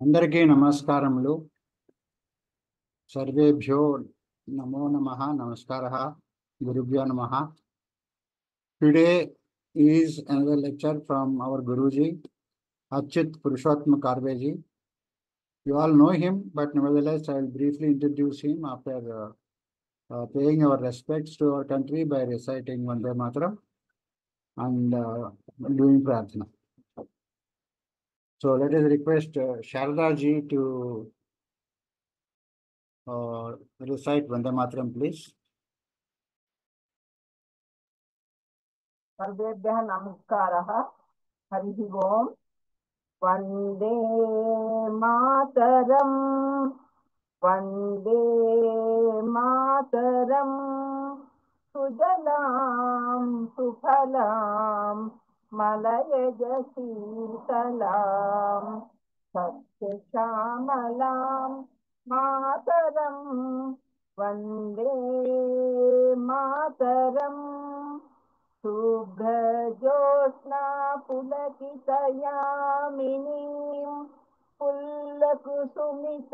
అందరికీ నమస్కారములు. సర్వేభ్యో నమో నమః. నమస్కారः. గురుభ్యో నమః. Today is another lecture from our Guruji, Achyut Karve ji. You all know him, but nevertheless I will briefly introduce him after paying our respects to our country by reciting Vande Mataram and doing prarthana. So let us request Sharda ji to recite Vande Mataram, please. सर्वेभ्यः नमस्कारः. हरिः ओम्. वन्दे मातरम्, वन्दे मातरम्. सुजलां सुफलां मलयज शीतलां सस्यश्यामलां मातरम् वन्दे मातरम्. शुभ्रज्योत्स्ना पुलकितयामिनीं पुल्लकुसुमित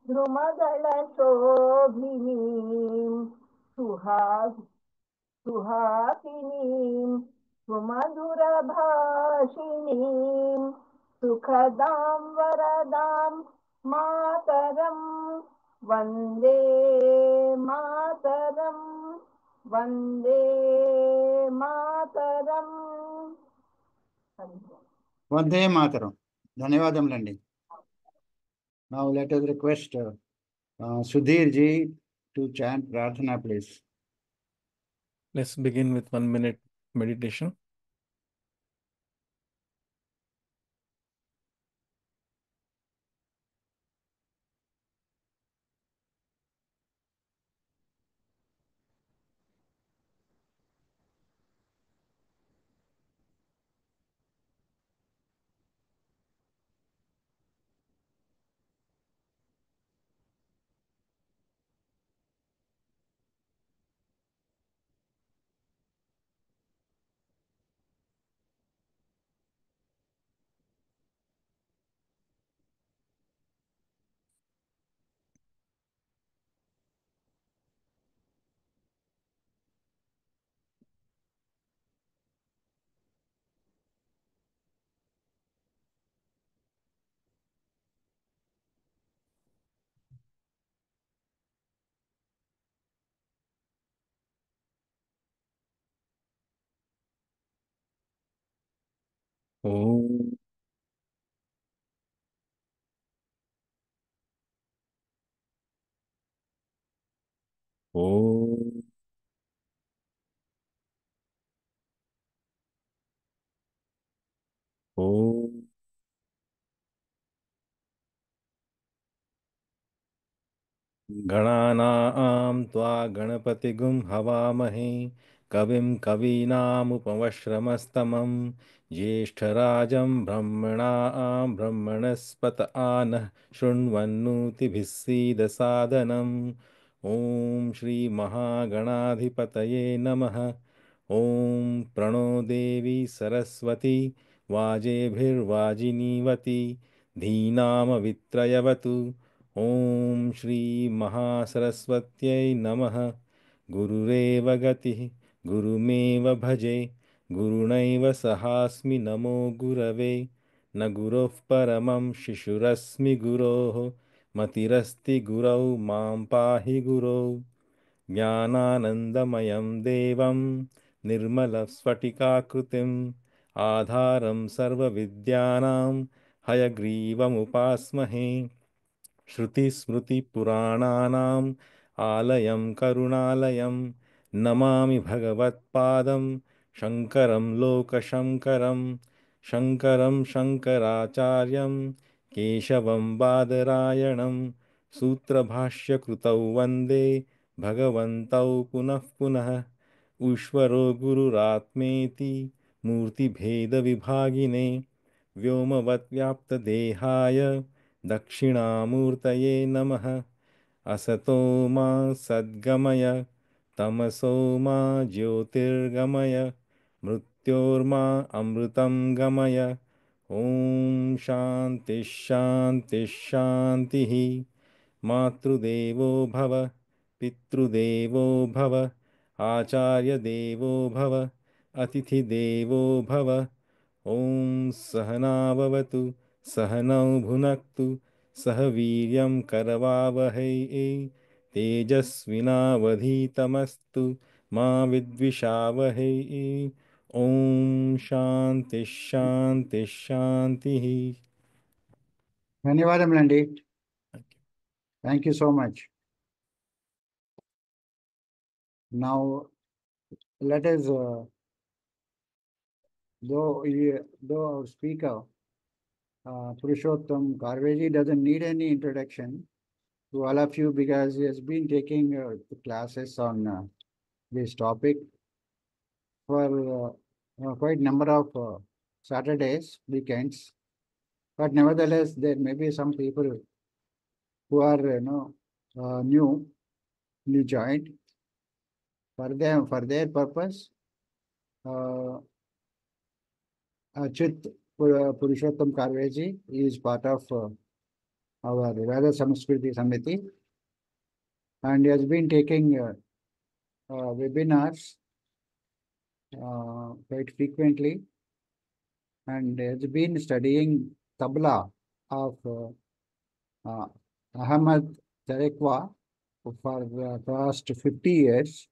द्रुमदलशोभिनीं सुहासिनीं सुमधुरभाषिणीं सुखदां वरदां मातरं Vande Mataram. Vande Mataram. Vande Mataram. ధన్యవాదములండి. Now let us request Sudhir ji to chant Prarthana, please. Let's begin with 1 minute meditation. Om. Om. Om. गणानां त्वा गणपतिगुं हवामहे कविं कवीनामुपमश्रमस्तमं ज्येष्ठराजं ब्रह्मणां ब्रह्मणस्पत आनः शृण्वन्नोतिभिः सीदसादनम्। ॐ श्रीमहागणाधिपतये नमः। ॐ प्रणो देवी सरस्वती वाजेभिर्वाजिनीवती धीनामवित्रयवतु। ॐ श्री महासरस्वत्यै नमः। गुरुरेव गतिः गुरुमेव भजे गुरुणैव सहास्मि नमो गुरवे। न गुरोः परमं शिशुरस्मि गुरोः मतिरस्ति गुरौ मां पाहि गुरौ। ज्ञानानन्दमयं देवं निर्मलस्फटिकाकृतिम् आधारं सर्वविद्यानां हयग्रीवमुपास्महे। श्रुतिस्मृतिपुराणानाम् आलयं करुणालयं नमामि भगवत्पादं शङ्करं लोकशङ्करं। शङ्करं शङ्कराचार्यं केशवं बादरायणं सूत्रभाष्यकृतौ वन्दे भगवन्तौ पुनः पुनः। ईश्वरो गुरुरात्मेति मूर्तिभेदविभागिने व्योमवद्व्याप्तदेहाय दक्षिणामूर्तये नमः। असतो मा सद्गमय तमसो मा ज्योतिर्गमय मृत्योर्मा अमृतं गमय। Om Shanti Shanti Shanti. Matrudevo Bhava, Pitrudevo Bhava, Acharya Devo Bhava, Atithi Devo Bhava. Om Sahana Bhavatu, Sahanau Bhunaktu, Sahaviryam Karavavahai, Tejasvinavadhitamastu, Ma Vidvishavahai. Om Shanti Shanti Shanti. ధన్యవాదములండి. Thank you so much. Now, let us, though our speaker, Purushottam Karveji, doesn't need any introduction to all of you because he has been taking classes on this topic for quite number of Saturdays, weekends. But nevertheless, there may be some people who are newly joined. For their purpose, Achyut Purushottam Karveji is part of our Veda Samskruti Samiti, and he has been taking webinars quite frequently, and has been studying tabla of Ahmad Tarekwa for the past 50 years,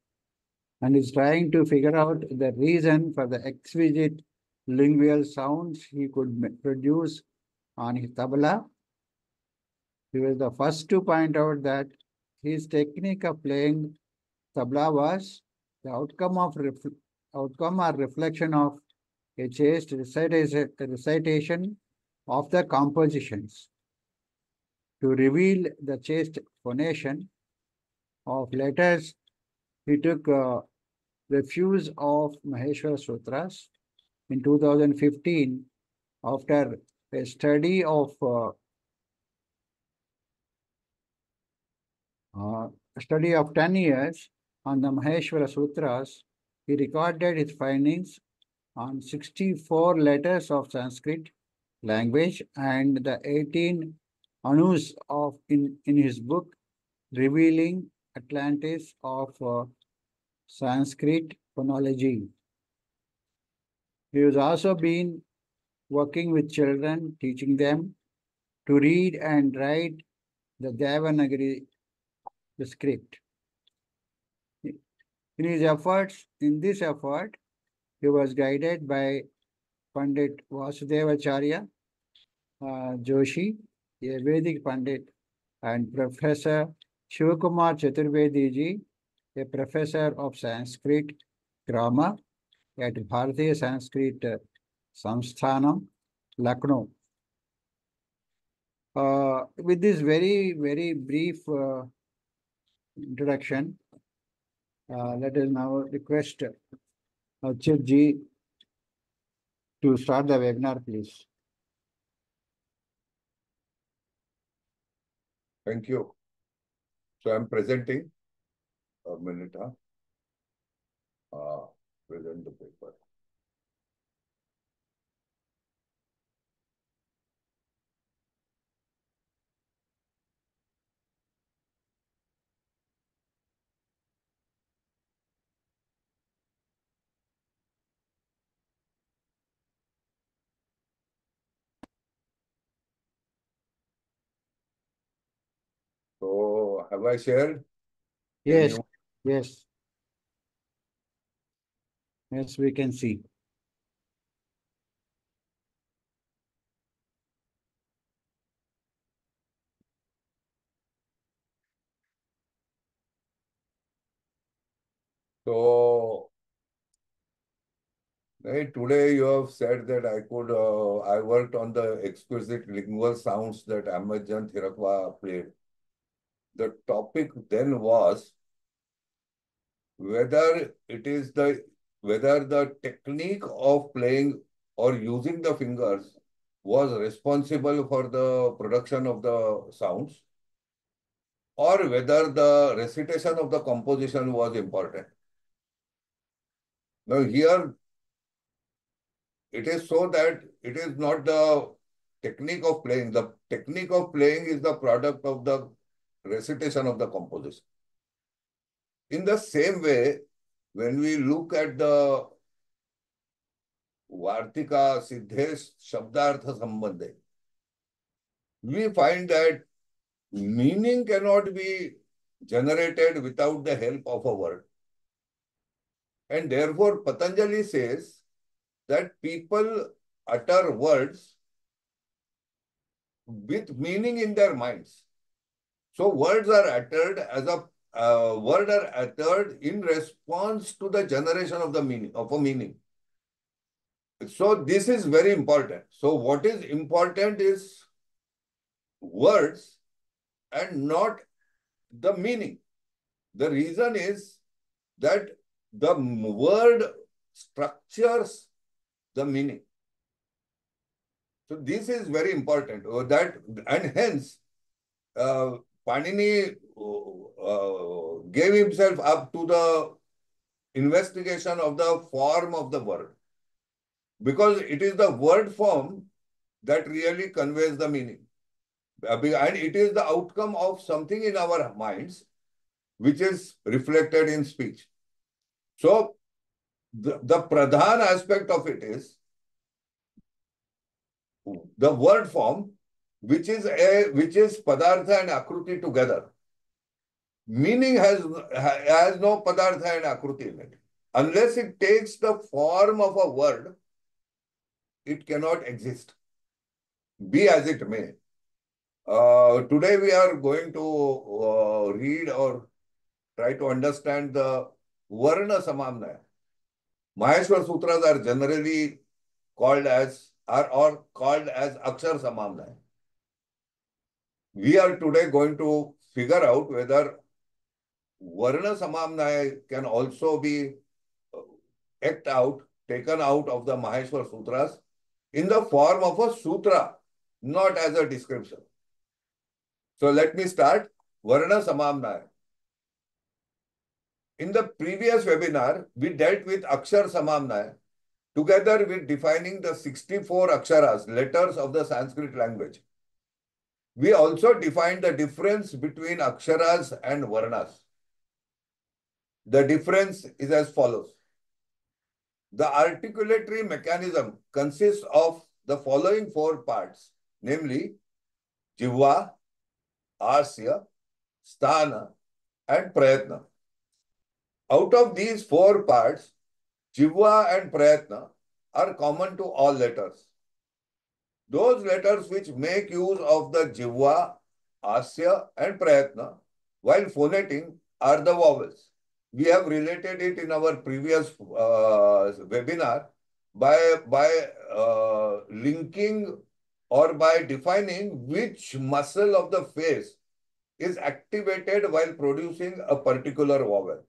and is trying to figure out the reason for the exquisite lingual sounds he could produce on his tabla. He was the first to point out that his technique of playing tabla was the outcome or reflection of a chaste recitation of the compositions. To reveal the chaste phonation of letters, he took refuse of Maheshwara Sutras in 2015 after a study of 10 years on the Maheshwara Sutras. He recorded his findings on 64 letters of Sanskrit language and the 18 anus of in his book Revealing Atlantis of Sanskrit Phonology. He has also been working with children, teaching them to read and write the Devanagari script. In this effort, he was guided by Pandit Vasudevacharya Joshi, a Vedic Pandit, and Professor Shivakumar Chaturvedi ji, a professor of Sanskrit grammar at Bharatiya Sanskrit Samsthanam, Lucknow. With this very, very brief introduction, let us now request Achyut ji to start the webinar, please. Thank you. So I'm presenting a minute. Present the paper. So have I shared? Yes, yes. Yes, we can see. So today you have said that I worked on the exquisite lingual sounds that Ahmadjan Thirakwa played. The topic then was whether the technique of playing or using the fingers was responsible for the production of the sounds, or whether the recitation of the composition was important. Now here, it is so that it is not the technique of playing. The technique of playing is the product of the recitation of the composition. In the same way, when we look at the Vartika Siddhesh Shabdartha Sambandhe, we find that meaning cannot be generated without the help of a word. And therefore, Patanjali says that people utter words with meaning in their minds. So words are uttered as a word are uttered in response to the generation of the meaning of a meaning. So this is very important. So what is important is words and not the meaning. The reason is that the word structures the meaning. So this is very important. And hence Panini gave himself up to the investigation of the form of the word, because it is the word form that really conveys the meaning. And it is the outcome of something in our minds which is reflected in speech. So the pradhan aspect of it is the word form, which is padartha and akruti together. Meaning has no padartha and akruti in it. Unless it takes the form of a word, it cannot exist, be as it may. Today we are going to read or try to understand the Varna Samamnaya. Maheshwar Sutras are generally called as Akshar Samamnaya. We are today going to figure out whether Varna Samamnaya can also be taken out of the Maheshwar Sutras in the form of a sutra, not as a description. So let me start. Varna Samamnaya. In the previous webinar, we dealt with Akshar Samamnaya together with defining the 64 Aksharas, letters of the Sanskrit language. We also defined the difference between Aksharas and Varnas. The difference is as follows. The articulatory mechanism consists of the following 4 parts, namely Jivva, Asya, Sthana, and Prayatna. Out of these 4 parts, Jivva and Prayatna are common to all letters. Those letters which make use of the Jivva, Asya, and Prayatna while phoneting are the vowels. We have related it in our previous webinar by linking or by defining which muscle of the face is activated while producing a particular vowel.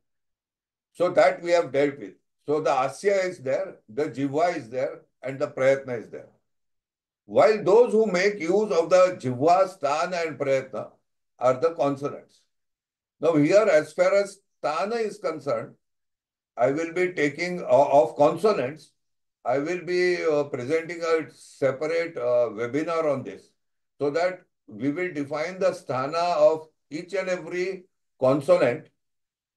So that we have dealt with. So the Asya is there, the Jivva is there, and the Prayatna is there. While those who make use of the Jivva, Sthana, and Prayatna are the consonants. Now here, as far as Sthana is concerned, I will be taking of consonants, I will be presenting a separate webinar on this, so that we will define the Sthana of each and every consonant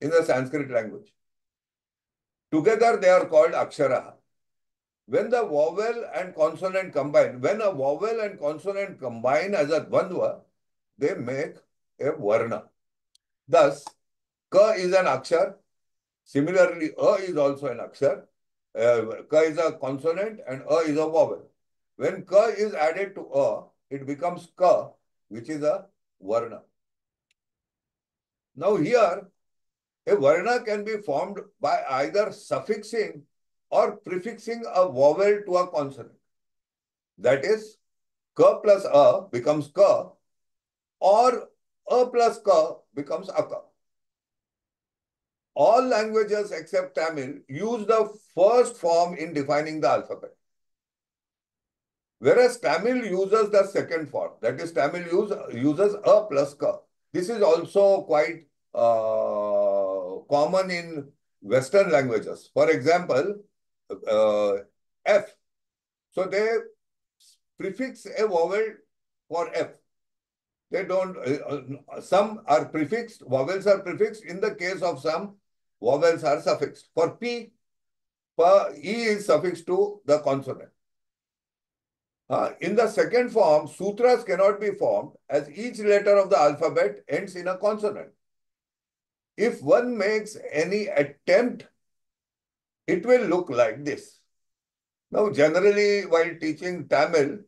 in the Sanskrit language. Together they are called Akshara. When the vowel and consonant combine, when a vowel and consonant combine as a Dvandva, they make a Varna. Thus, Ka is an Akshar. Similarly, A is also an Akshar. Ka is a consonant and A is a vowel. When Ka is added to A, it becomes Ka, which is a Varna. Now here, a Varna can be formed by either suffixing or prefixing a vowel to a consonant. That is, Ka plus A becomes Ka, or A plus Ka becomes Aka. All languages except Tamil use the first form in defining the alphabet, whereas Tamil uses the second form. That is, Tamil uses A plus Ka. This is also quite common in Western languages. For example, F So they prefix a vowel for F. They don't, some are prefixed, vowels are prefixed. In the case of some, vowels are suffixed. For P, E is suffixed to the consonant. In the second form, sutras cannot be formed as each letter of the alphabet ends in a consonant. If one makes any attempt, it will look like this. Now, generally, while teaching Tamil,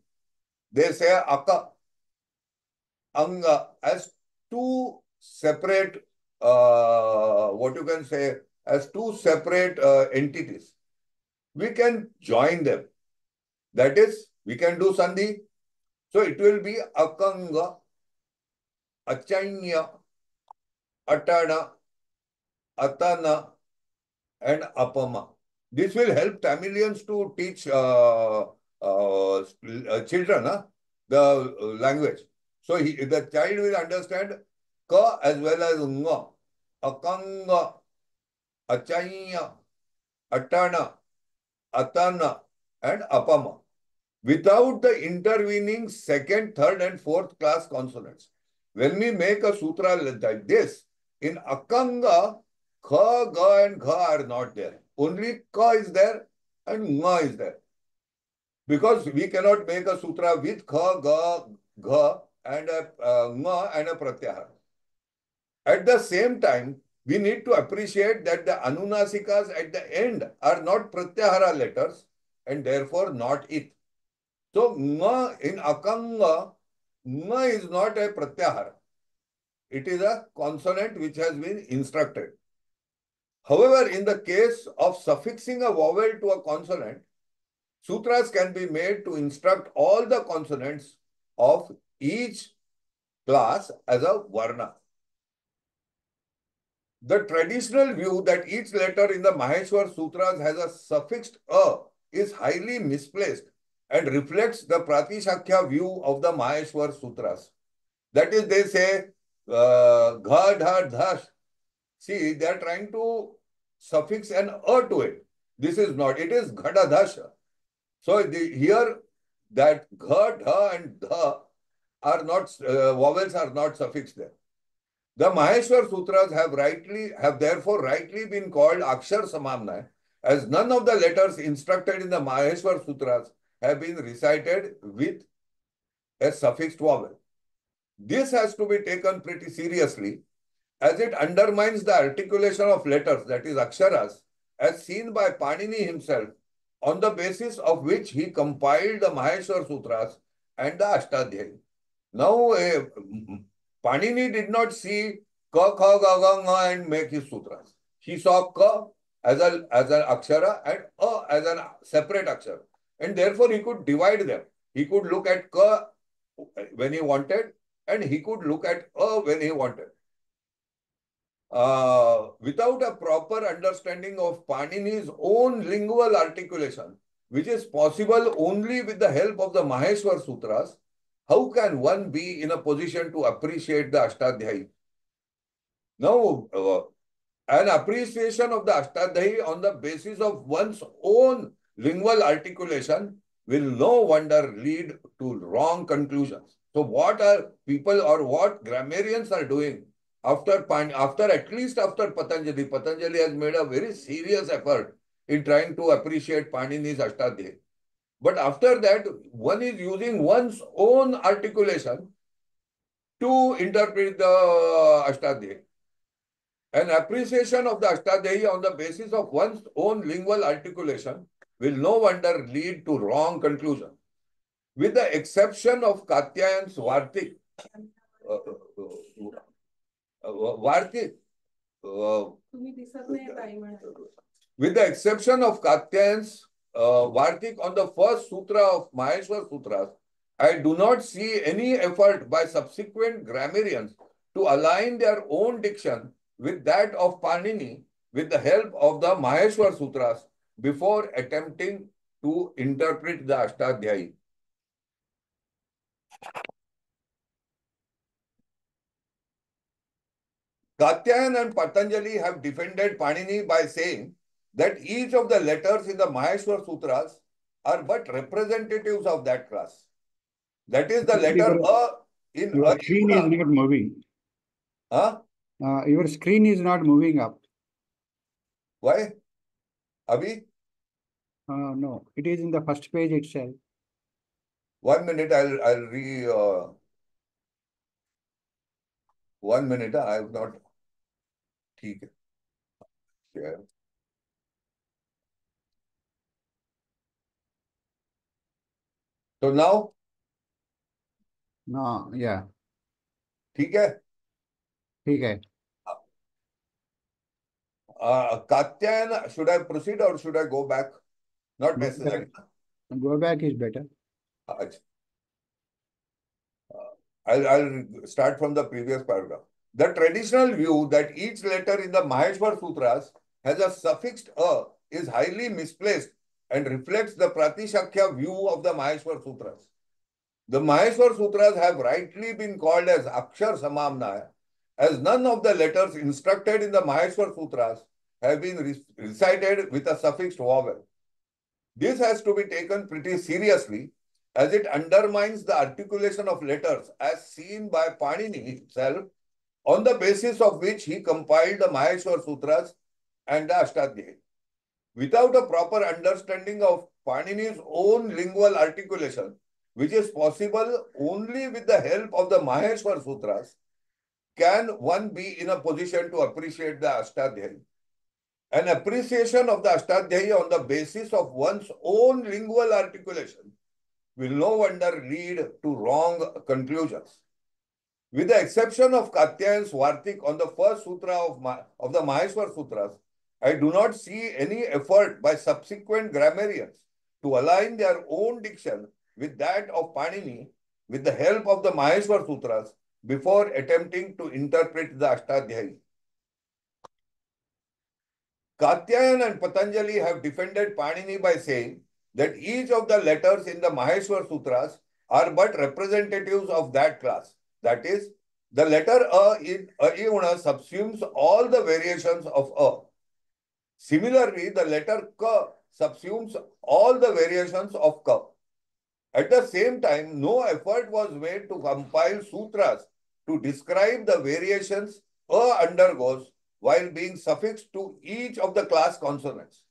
they say Aka, Anga as two separate, what you can say, as two separate entities. We can join them. That is, we can do Sandhi. So it will be Akanga, Achanya, Atana, Atana, and Apama. This will help Tamilians to teach children the language. So the child will understand Ka as well as Nga, Akanga, Achanya, Atana, Atana, and Apama, without the intervening second, third, and fourth class consonants. When we make a sutra like this, in Akanga, Kha, Ga, and Gha are not there. Only Ka is there and Nga is there. Because we cannot make a sutra with Kha, Ga, Gha, and a Nga and a Pratyahara. At the same time, we need to appreciate that the Anunasikas at the end are not Pratyahara letters and therefore not it. So, Nga in Akanga, Nga is not a Pratyahara. It is a consonant which has been instructed. However, in the case of suffixing a vowel to a consonant, sutras can be made to instruct all the consonants of each class as a varna. The traditional view that each letter in the Maheshwar Sutras has a suffixed a is highly misplaced and reflects the Pratishakya view of the Maheshwar Sutras. That is, they say, gha, dha, dhash. See, they are trying to suffix an a to it. This is not, it is ghada dhasha. So here that gha, dha, and dha are not, vowels are not suffixed there. The Maheshwar Sutras have therefore rightly been called Akshar Samamna, as none of the letters instructed in the Maheshwar Sutras have been recited with a suffixed vowel. This has to be taken pretty seriously, as it undermines the articulation of letters, that is Aksharas, as seen by Panini himself, on the basis of which he compiled the Maheshwar Sutras and the Ashtadhyayi. Now, Panini did not see Ka, Kha, Ga, Ga, Nga and make his sutras. He saw Ka as an Akshara and A as a separate Akshara. And therefore, he could divide them. He could look at Ka when he wanted and he could look at A when he wanted. Without a proper understanding of Panini's own lingual articulation, which is possible only with the help of the Maheshwar Sutras, how can one be in a position to appreciate the Ashtadhyayi? Now, an appreciation of the Ashtadhyayi on the basis of one's own lingual articulation will no wonder lead to wrong conclusions. So what are people or what grammarians are doing after Patanjali? Patanjali has made a very serious effort in trying to appreciate Panini's Ashtadhyayi. But after that, one is using one's own articulation to interpret the Ashtadhyayi. An appreciation of the Ashtadhyayi on the basis of one's own lingual articulation will no wonder lead to wrong conclusion. With the exception of Katyayan's Vartik, with the exception of Katyayan's Vartik on the first sutra of Maheshwar Sutras, I do not see any effort by subsequent grammarians to align their own diction with that of Panini with the help of the Maheshwar Sutras before attempting to interpret the Ashtadhyayi. Katyayan and Patanjali have defended Panini by saying that each of the letters in the Maheshwar Sutras are but representatives of that class. That is the letter A in Your screen is not moving. Huh? Your screen is not moving up. Why? Abhi? No, it is in the first page itself. 1 minute, I'll 1 minute, I have not. ठीक है. Share. So now, No, yeah, ठीक है. ठीक है. Katyayana, should I proceed or should I go back? Not Go necessary. Go back is better. अच्छा. I'll start from the previous paragraph. The traditional view that each letter in the Maheshwar Sutras has a suffixed a is highly misplaced and reflects the Pratishakya view of the Maheshwar Sutras. The Maheshwar Sutras have rightly been called as Akshar Samamnaya, as none of the letters instructed in the Maheshwar Sutras have been recited with a suffixed vowel. This has to be taken pretty seriously, as it undermines the articulation of letters as seen by Panini himself, on the basis of which he compiled the Maheshwar Sutras and the Ashtadhyayi. Without a proper understanding of Panini's own lingual articulation, which is possible only with the help of the Maheshwar Sutras, can one be in a position to appreciate the Ashtadhyayi. An appreciation of the Ashtadhyayi on the basis of one's own lingual articulation will no wonder lead to wrong conclusions. With the exception of Katyayan's Vartik on the first sutra of the Maheshwar Sutras, I do not see any effort by subsequent grammarians to align their own diction with that of Panini with the help of the Maheshwar Sutras before attempting to interpret the Ashtadhyayi. Katyayan and Patanjali have defended Panini by saying that each of the letters in the Maheshwar Sutras are but representatives of that class. That is, the letter A in Aiyuna subsumes all the variations of A. Similarly, the letter K subsumes all the variations of K. At the same time, no effort was made to compile sutras to describe the variations A undergoes while being suffixed to each of the class consonants.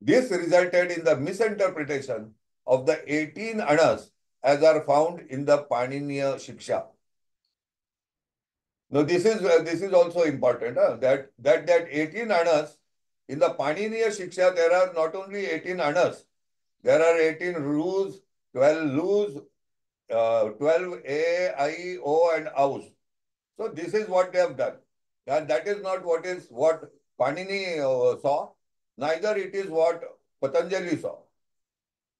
This resulted in the misinterpretation of the 18 anas as are found in the Paniniya Shiksha. Now, this is also important, that 18 anas in the Paniniya Shiksha, there are not only 18 anas, there are 18 rules, 12 lus, 12 a, I, o, and aus. So this is what they have done. And that is not what Panini saw, neither it is what Patanjali saw.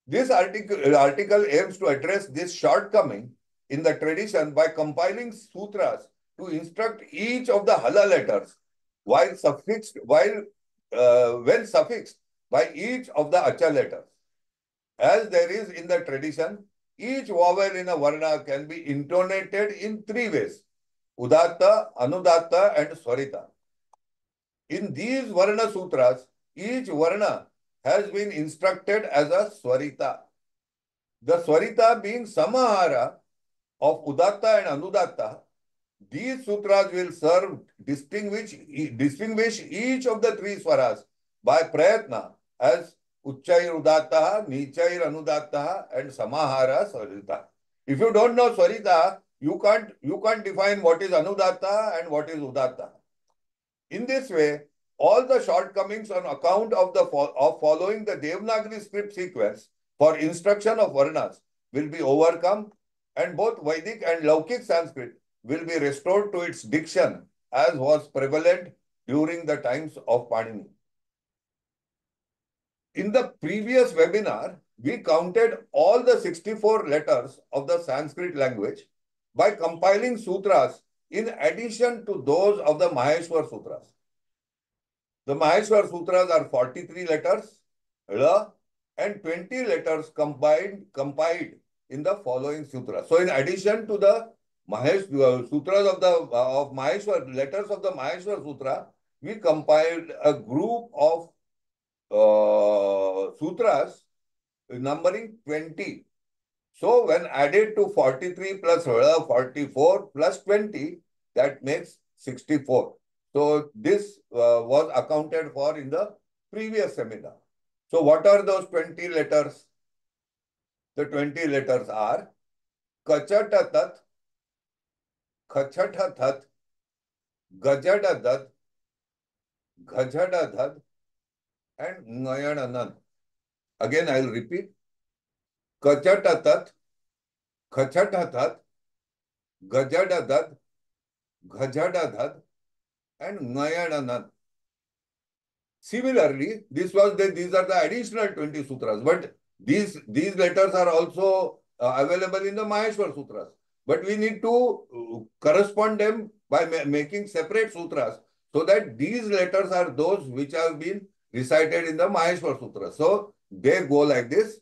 This article aims to address this shortcoming in the tradition by compiling sutras to instruct each of the hala letters when suffixed by each of the acha letters. As there is in the tradition, each vowel in a varna can be intonated in three ways: Udatta, Anudatta, and Swarita. In these Varna Sutras, each Varna has been instructed as a Swarita. The Swarita being Samahara of Udatta and Anudatta, these sutras will serve distinguish each of the three swaras by Prayatna as Uchchair Udatta, Nichair Anudatta, and Samahara Swarita. If you don't know Swarita, you can't define what is Anudatta and what is Udatta. In this way, all the shortcomings on account of following the Devanagari script sequence for instruction of Varnas will be overcome, and both Vedic and Laukik Sanskrit will be restored to its diction as was prevalent during the times of Panini. In the previous webinar, we counted all the 64 letters of the Sanskrit language by compiling sutras in addition to those of the Maheshwar Sutras. The Maheshwar Sutras are 43 letters, and 20 letters compiled in the following sutras. So in addition to the sutras of Maheshwar, letters of the Maheshwar Sutra, we compiled a group of sutras numbering 20. So when added to 43 plus 44 plus 20, that makes 64. So this was accounted for in the previous seminar. So what are those 20 letters? The 20 letters are Kachata Tat, Khachata Tat, Gajada Dad, Gajada Dad, and Ngayananan. Again, I will repeat. Kachata Tat, Khachata Tat, Gajada Dad, Gajada Dad, and Ngayananan. Similarly, these are the additional 20 sutras, but these letters are also available in the Maheshwar Sutras. But we need to correspond them by making separate sutras, so that these letters are those which have been recited in the Maheshwar Sutras. So they go like this.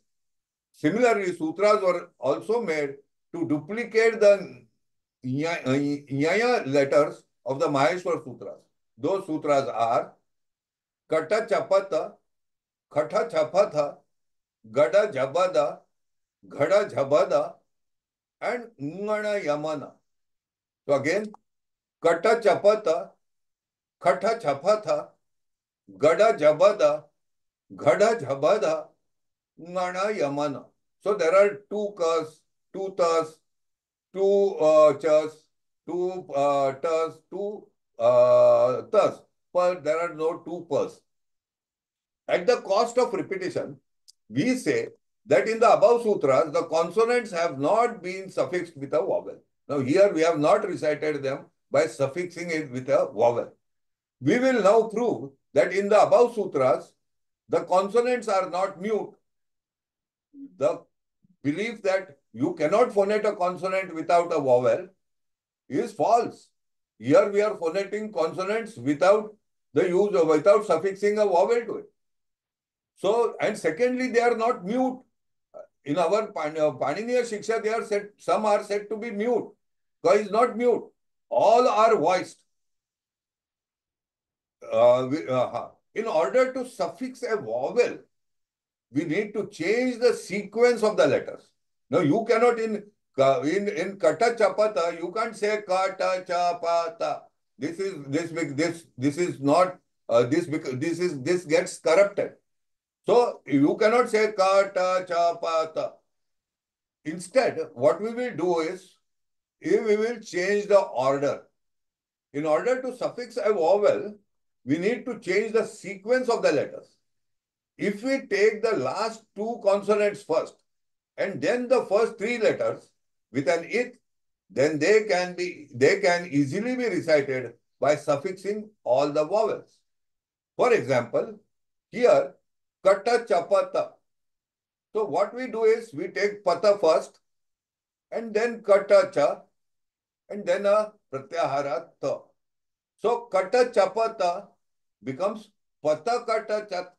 Similarly, sutras were also made to duplicate the Nyaya letters of the Maheshwar Sutras. Those sutras are Kata Chapata, Kata Chapatha, Gada Jabada, Gada Jabada, and Ngana Yamana. So again, Kata Chapata, Kata Chapatha, Gada Jabada, Gada Jabada, Ngana Yamana. So there are two kas, two tas, two chas, two tas, two tas. But there are no two pers. At the cost of repetition, we say that in the above sutras, the consonants have not been suffixed with a vowel. Now here we have not recited them by suffixing it with a vowel. We will now prove that in the above sutras, the consonants are not mute. The belief that you cannot phonate a consonant without a vowel is false. Here we are phonating consonants without suffixing a vowel to it. So, and secondly, they are not mute. In our Paniniya Shiksha, they are said, some are said to be mute. Ka is not mute. All are voiced. In order to suffix a vowel, we need to change the sequence of the letters. Now, you cannot in Kata Chapata, you can't say Kata Chapata. This is not this gets corrupted. So you cannot say Kata Chapata. Instead, what we will do is, we will change the order. In order to suffix a vowel, we need to change the sequence of the letters. If we take the last two consonants first and then the first three letters with an it, then they can easily be recited by suffixing all the vowels. For example, here Kata Chapata. So what we do is we take Pata first and then Kata Cha and then a Pratyahara Ta. So Kata Chapata becomes Pata Kata Chat.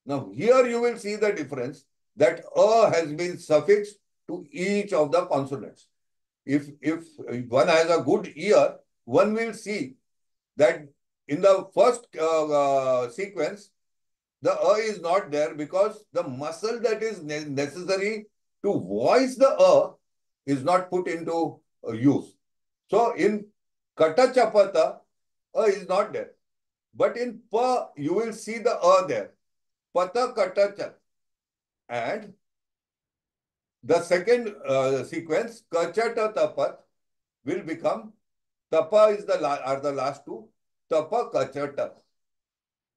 Now here you will see the difference that A has been suffixed to each of the consonants. If one has a good ear, one will see that in the first sequence, the is not there because the muscle that is necessary to voice the is not put into use. So in Kata Chapata, is not there. But in Pa, you will see the there. Pata Kata Chat. And the second sequence, Kachata Tapat, will become Tapa are the last two. Tapa Kachata.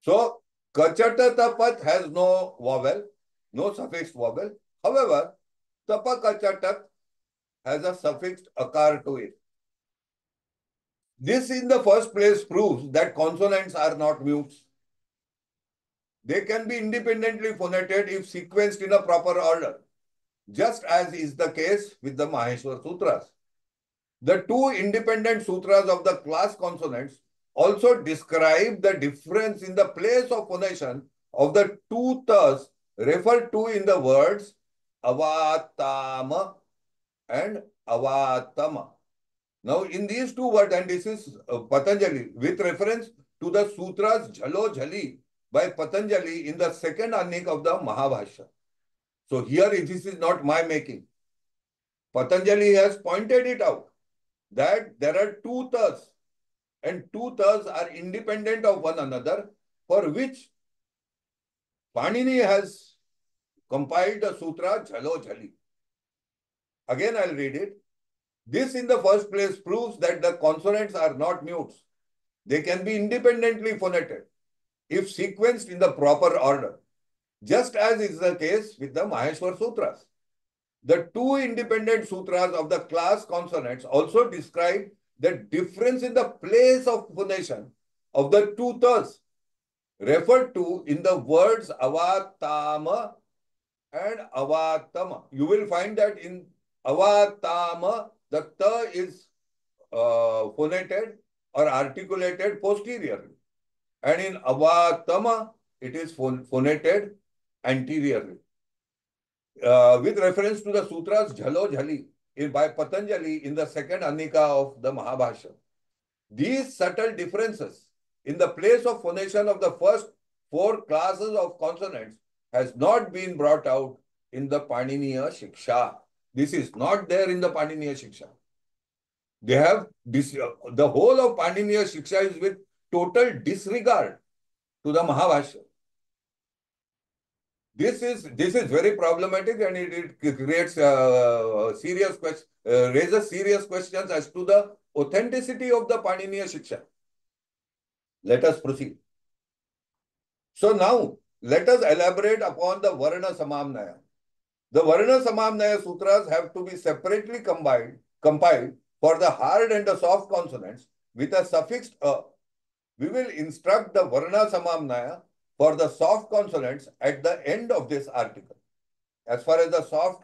So Kachata Tapat has no vowel, no suffixed vowel. However, Tapa Kachatat has a suffixed akar to it. This in the first place proves that consonants are not mutes. They can be independently phonated if sequenced in a proper order, just as is the case with the Maheshwar Sutras. The two independent sutras of the class consonants also describe the difference in the place of phonation of the two tas referred to in the words avatama and avatama. Now, in these two words, and this is Patanjali, with reference to the sutras Jhalo Jhali by Patanjali in the second Annik of the Mahabhashya. So here this is not my making. Patanjali has pointed it out that there are two tas, and two tas are independent of one another, for which Panini has compiled the sutra Jhalo Jhali. Again, I'll read it. This in the first place proves that the consonants are not mutes. They can be independently phoneted if sequenced in the proper order, just as is the case with the Maheshwar Sutras. The two independent sutras of the class consonants also describe the difference in the place of phonation of the two tas referred to in the words avatama and avatama. You will find that in avatama, the ta is phonated or articulated posteriorly. And in avatama, it is phonated anteriorly. With reference to the sutras Jhalo Jhali by Patanjali in the second Anika of the Mahabhashya. These subtle differences in the place of phonation of the first four classes of consonants has not been brought out in the Paniniya Shiksha. This is not there in the Paniniya Shiksha. They have the whole of Paniniya Shiksha is with total disregard to the Mahabhashya. This is very problematic, and it creates raises serious questions as to the authenticity of the Paniniya Shiksha. Let us proceed. So now let us elaborate upon the Varna Samamnaya. The Varna Samamnaya sutras have to be separately compiled for the hard and the soft consonants with a suffixed a. We will instruct the Varna Samamnaya for the soft consonants at the end of this article. As far as the soft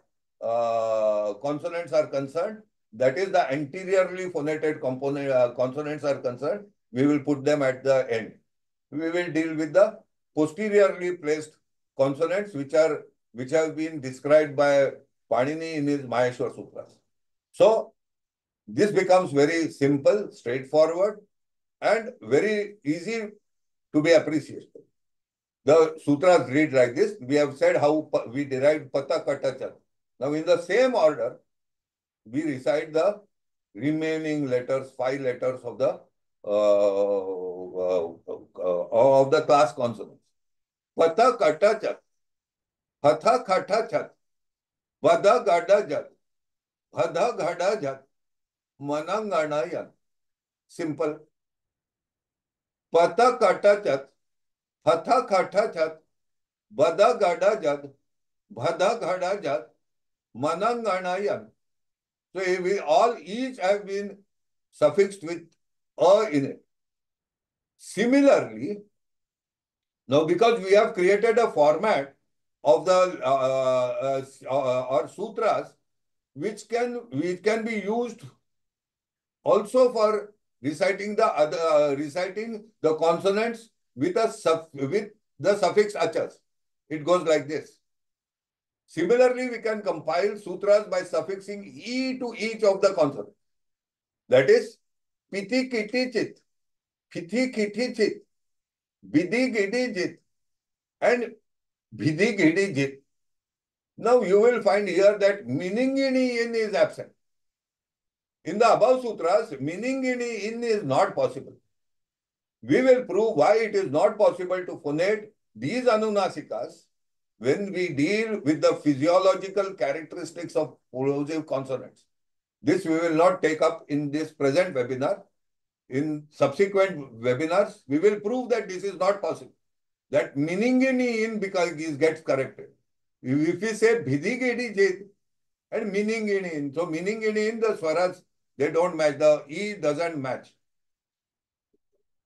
consonants are concerned, that is the anteriorly phonated consonants are concerned, we will put them at the end. We will deal with the posteriorly placed consonants which have been described by Panini in his Maheshwar Sutras. So this becomes very simple, straightforward, and very easy to be appreciated. The sutras read like this. We have said how we derived pata kata chat. Now in the same order, we recite the remaining letters, 5 letters of the class consonants. Pata kata chat, hatha kata chat, vada gada jat, hadha gada jat, manangana yan. Simple. Pata kata chat, hatha kata chat, vada gada jat, bhada gada jat, manangana yan. So we all each have been suffixed with a in it. Similarly, now because we have created a format of the or sutras which can be used also for reciting the consonants with the suffix achas. It goes like this. Similarly, we can compile sutras by suffixing e to each of the consonants. That is, piti kiti chit, pithi kiti chit, bidi gidi jit, and bidi gidi jit. Now you will find here that miningini in is absent. In the above sutras, miningini in is not possible. We will prove why it is not possible to phonate these anunasikas when we deal with the physiological characteristics of plosive consonants. This we will not take up in this present webinar. In subsequent webinars, we will prove that this is not possible. That miningini in because it gets corrected. If we say bhidigidi jit and miningini in, so miningini in the swaras, they don't match. The E doesn't match.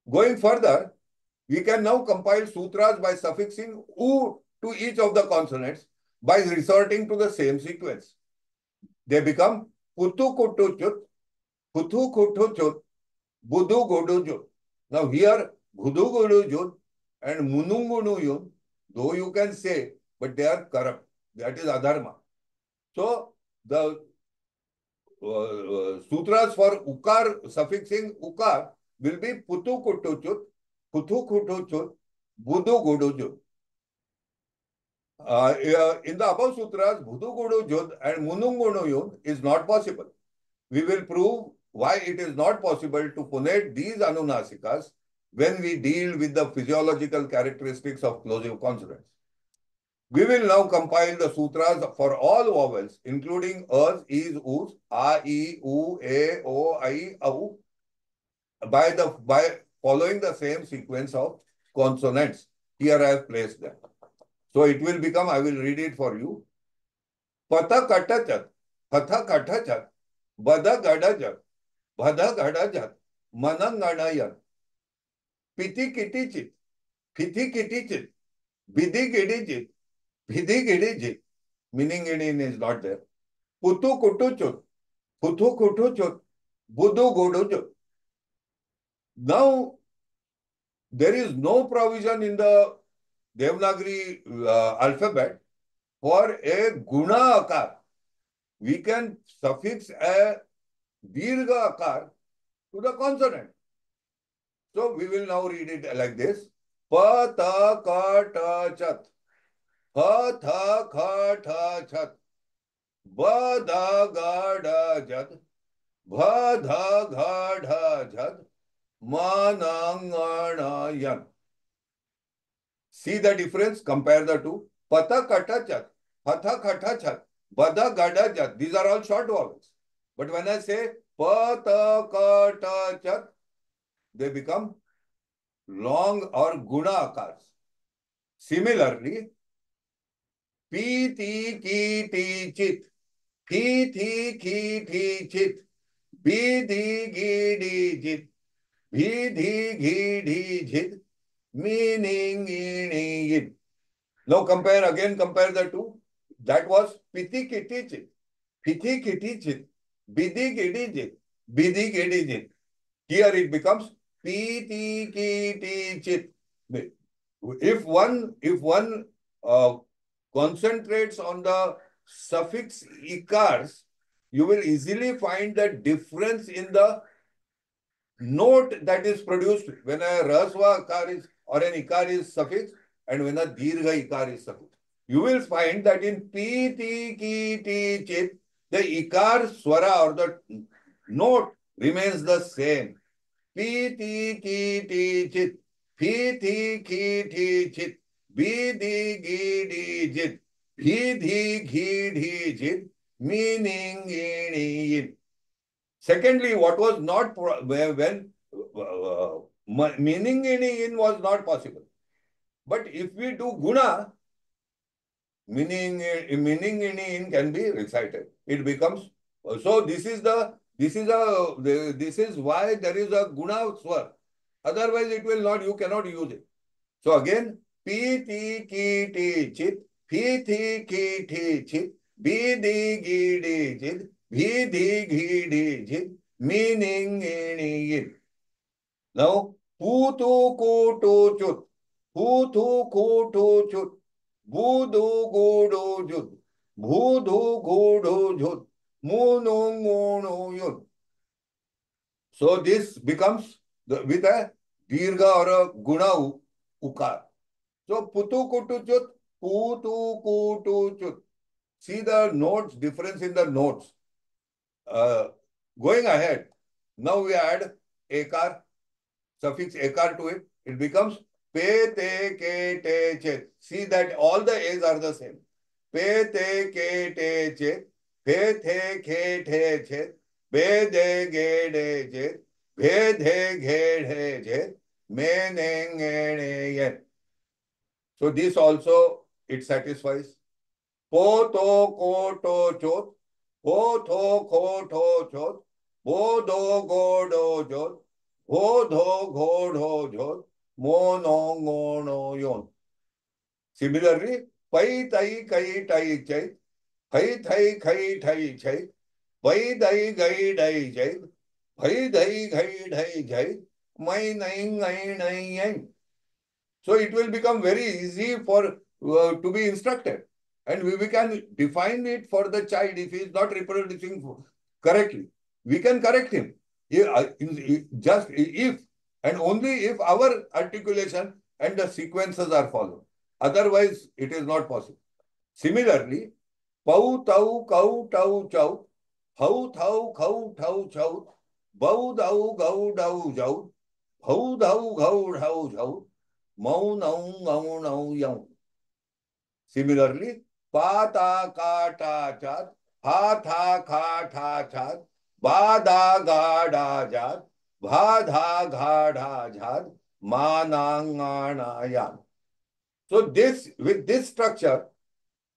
Going further, we can now compile sutras by suffixing U to each of the consonants by resorting to the same sequence. They become putu kutu chut, puthu kutu chut, budu godu jut. Now here, gudu godu jut and munungunu yun, though you can say, but they are corrupt. That is adharma. So the sutras for ukar, suffixing ukar, will be putu kutu chut, puthu kutu chut, budu godu jut. In the above sutras, Bhudugudu Jud and Munungunu Yun is not possible. We will prove why it is not possible to phonate these Anunasikas when we deal with the physiological characteristics of plosive consonants. We will now compile the sutras for all vowels, including us, is, us, a, e, u, a, o, I, au, by following the same sequence of consonants. Here I have placed them. So it will become, I will read it for you. Patha katachat, patha katachat, bada gadajat, bada gadajat, mananganayan, piti kitichit, piti kitichit, bidi gidijit, bidi gidijit, meaning in is not there. Putu kutuchut, putu kutuchut, budu godujut. Now, there is no provision in the Devanagari alphabet for a guna akar. We can suffix a dirgha akar to the consonant. So we will now read it like this. Pa ta ka ta chat. Pa tha kha tha chat. Ba da ga da jat. Bha dha gha dha jat. Ma na nga na yan. See the difference? Compare the two. Pata kata chat. Patha kata chat. Bada gada jat. These are all short vowels. But when I say pata kata chat, they become long or guna akars. Similarly, pi ti ki ti chit, pi ti ki ti chit, bi di gi di jit, bi di gi di jit, meaning in. Now compare the two. That was piti kiti chit, piti kiti chit, bidi gidi jit, bidi gidi jit. Here it becomes piti kiti chit. If one concentrates on the suffix ikars, you will easily find the difference in the note that is produced when a rasva ikar is or an ikar is suffix and when a dirgha ikar is suffix. You will find that in pi ti ki ti chit, the ikar swara or the note remains the same. Pi ti ki ti chit, pi ti ki ti chit, bi di gi di jit, bi di gi di jit, meaning in. Secondly, what was not when meaning in was not possible. But if we do guna, meaning in can be recited. It becomes so. This is why there is a guna swar. Otherwise, it will not. You cannot use it. So again, pi ti ki ti chit, pi ti ki ti chit, bi di gi di jit, bi di gi di jit, meaning in. Now, pu tu ku tu chut, pu tu ku tu chut, bu du gu du jut, bu du gu du jut, mu nu ngu nu yut. So this becomes with a dirgha or a guna ukar. So putu kutu chut, putu kutu chut. See the notes, difference in the notes. Going ahead, now we add ekar, suffix ekar to it. It becomes pe te ke te chet. See that all the a's are the same. Pe te ke te chet, pe te ke te chet, be de ge de chet, be de ge de chet, me ne nge ne yen. So this also it satisfies. Po to ko to chot, po to ko to chot, bo do go do jot, bo do go do jot, mo no ngo no yon. Similarly, pai tai kai tai chai, pai thai khai thai chai, pai dai gai dai chai, pai dai gai dai chai, mai nai ngai nai yang. So it will become very easy for to be instructed, and we can define it for the child if he is not reproducing correctly. We can correct him just if and only if our articulation and the sequences are followed. Otherwise, it is not possible. Similarly, pau tau kau tau chow, hau thau khau thau chow, bau dau gau dau jau, hau dau gau dau jau, mau nau ngau nau yau. Similarly, pa ta ka ta chat, ha tha kha tha chat, ba da ga da jat, bha dha gha dha jhat, ma na nga na yan. So with this structure,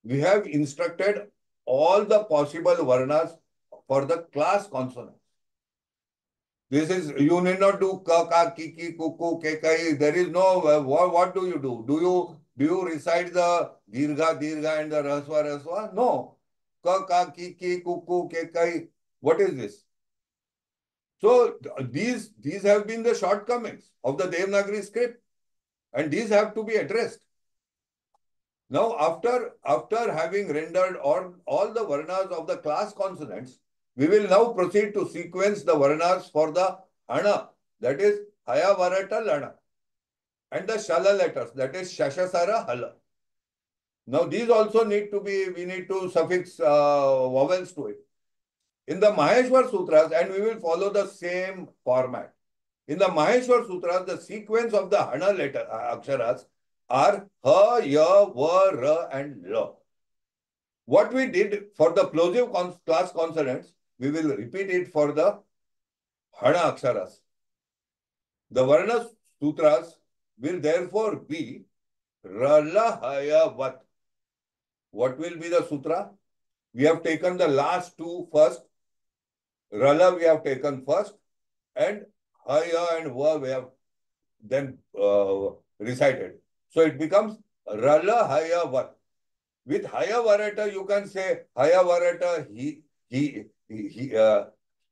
we have instructed all the possible varnas for the class consonants. This is, you need not do ka, ka, ki, ki, ku, ku, ke, kai. There is no, what do you do? Do you recite the dirgha, dirgha and the rasva, rasva? No. Ka, ka, ki, ki, ku, ku, ke, kai. What is this? So these have been the shortcomings of the Devanagari script, and these have to be addressed. Now, after having rendered all the varnas of the class consonants, we will now proceed to sequence the varnas for the hana, that is haya varata lana, and the shala letters, that is shashasara hala. Now, these also we need to suffix vowels to it. In the Maheshwar Sutras, and we will follow the same format. In the Maheshwar Sutras, the sequence of the hana letter aksharas are ha, ya, va, ra, and la. What we did for the plosive class consonants, we will repeat it for the hana aksharas. The varna sutras will therefore be rala, haya, vat. What will be the sutra? We have taken the last two first. Rala we have taken first, and haya and va we have then recited. So it becomes rala, haya, vat. With haya varata, you can say haya varata he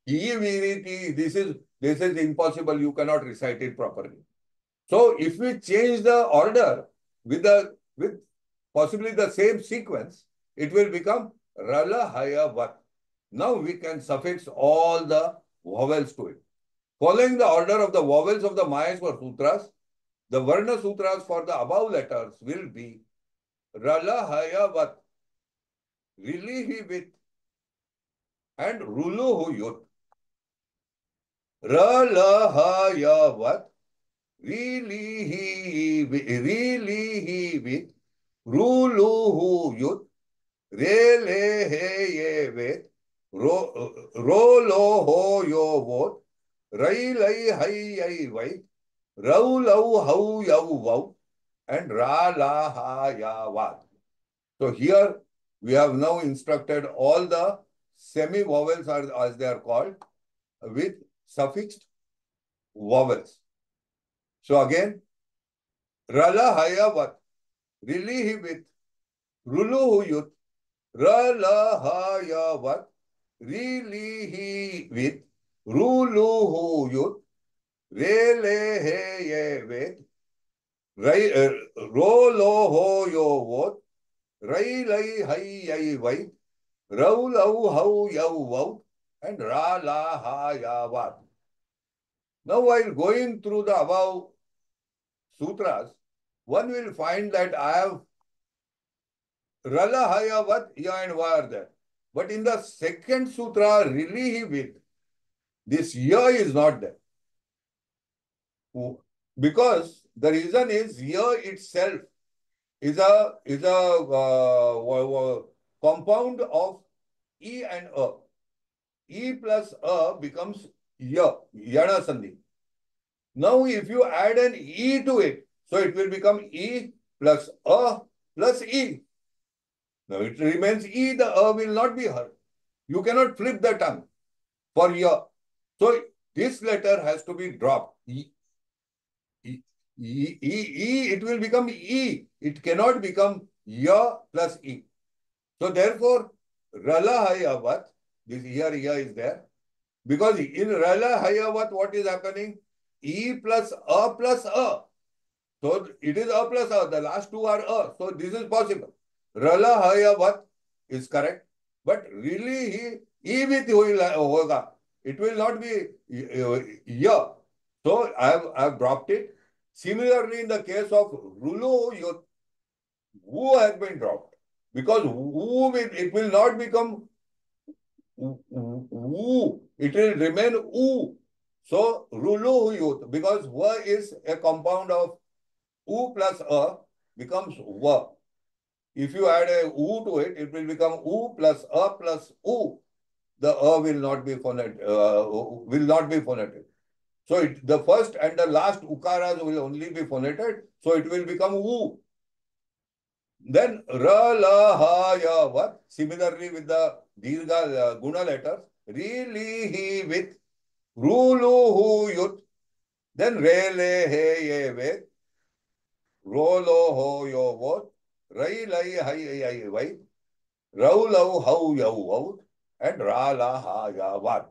viriti. This is impossible. You cannot recite it properly. So if we change the order with possibly the same sequence, it will become rala, haya, vat. Now we can suffix all the vowels to it. Following the order of the vowels of the Maheshwar Sutras, the Varna Sutras for the above letters will be rala, haya, vat, rilihi with, and ruluhu yut. Rala, haya, vat, rilihi with, ruluhu yut, re le he ye with, ro lo ho yo vot, rai lai hai ai vai, rau lau hau yau vau, and ra la ha ya vat. So here we have now instructed all the semi-vowels, as they are called, with suffixed vowels. So again, rala haya vat, rilihi with, ruluhu yut, rala haya vat, rilihi with, ruluhu yut, re le he ye with, ro lo ho yo vot, rai lai hai ai vai, rau lau hau yau vau, and ra la ha ya vat. Now, while going through the above sutras, one will find that I have rala ha ya vat, ya and va are there. But in the second sutra, rilihi with, this ya is not there. Because the reason is ya itself is a compound of e and a. E plus a becomes ya, yana sandhi. Now, if you add an e to it, so it will become e plus a plus e. Now it remains e, the a will not be heard. You cannot flip the tongue for ya. So this letter has to be dropped. It will become e. It cannot become ya plus e. So therefore, rala haya vat, this here ya is there. Because in rala haya vat, what is happening? E plus a plus a. So it is a plus a. The last two are a. So this is possible. Rala haya vat is correct. But really, e with hoga. It will not be ya. So I have dropped it. Similarly, in the case of rulo, who has been dropped. because it will not become woo. It will remain oo. So rulu huyut, because wa is a compound of u plus a becomes wa. If you add a u to it, it will become u plus a plus u. The a will not be phonetic. So the first and the last ukaras will only be phoneted. So it will become u. Then ra, la, ha, ya, va. Similarly with the dirgha guna letters, ri, li, hi with ru, lu, hu, yut. Then re, le, he, ye, ve. Ro, lo, ho, yo, wo. Rai, lai, hai, ai, vai. Rau, lau, hau, yau, out. And ra, la, ha, ya, va.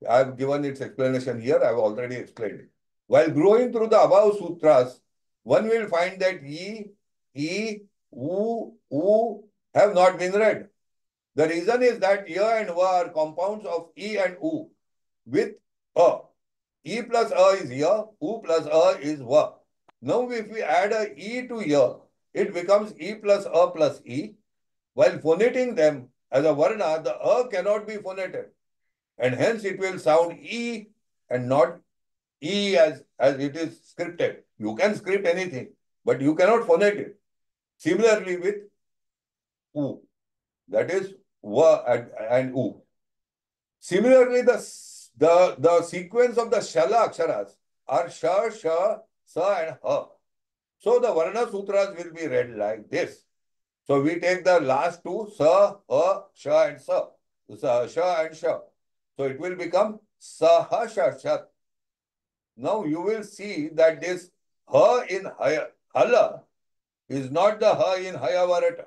I have given its explanation here. I have already explained it. While going through the above sutras, one will find that e, u have not been read. The reason is that ya and va are compounds of e and u with a. E plus a is ya, u plus a is va. Now if we add a e to ya, it becomes e plus a plus e. While phoneting them as a varna, the a cannot be phoneted, and hence it will sound e and not e as it is scripted. You can script anything, but you cannot phonate it. Similarly with u, that is va and u. Similarly, the sequence of the shala aksharas are sha, sha, sa and ha. So the varna sutras will be read like this. So we take the last two, sa, ha, sha and sa. Sha and sha. So it will become saha, sha, shat. Now you will see that this ha in hala is not the ha in hayavarata.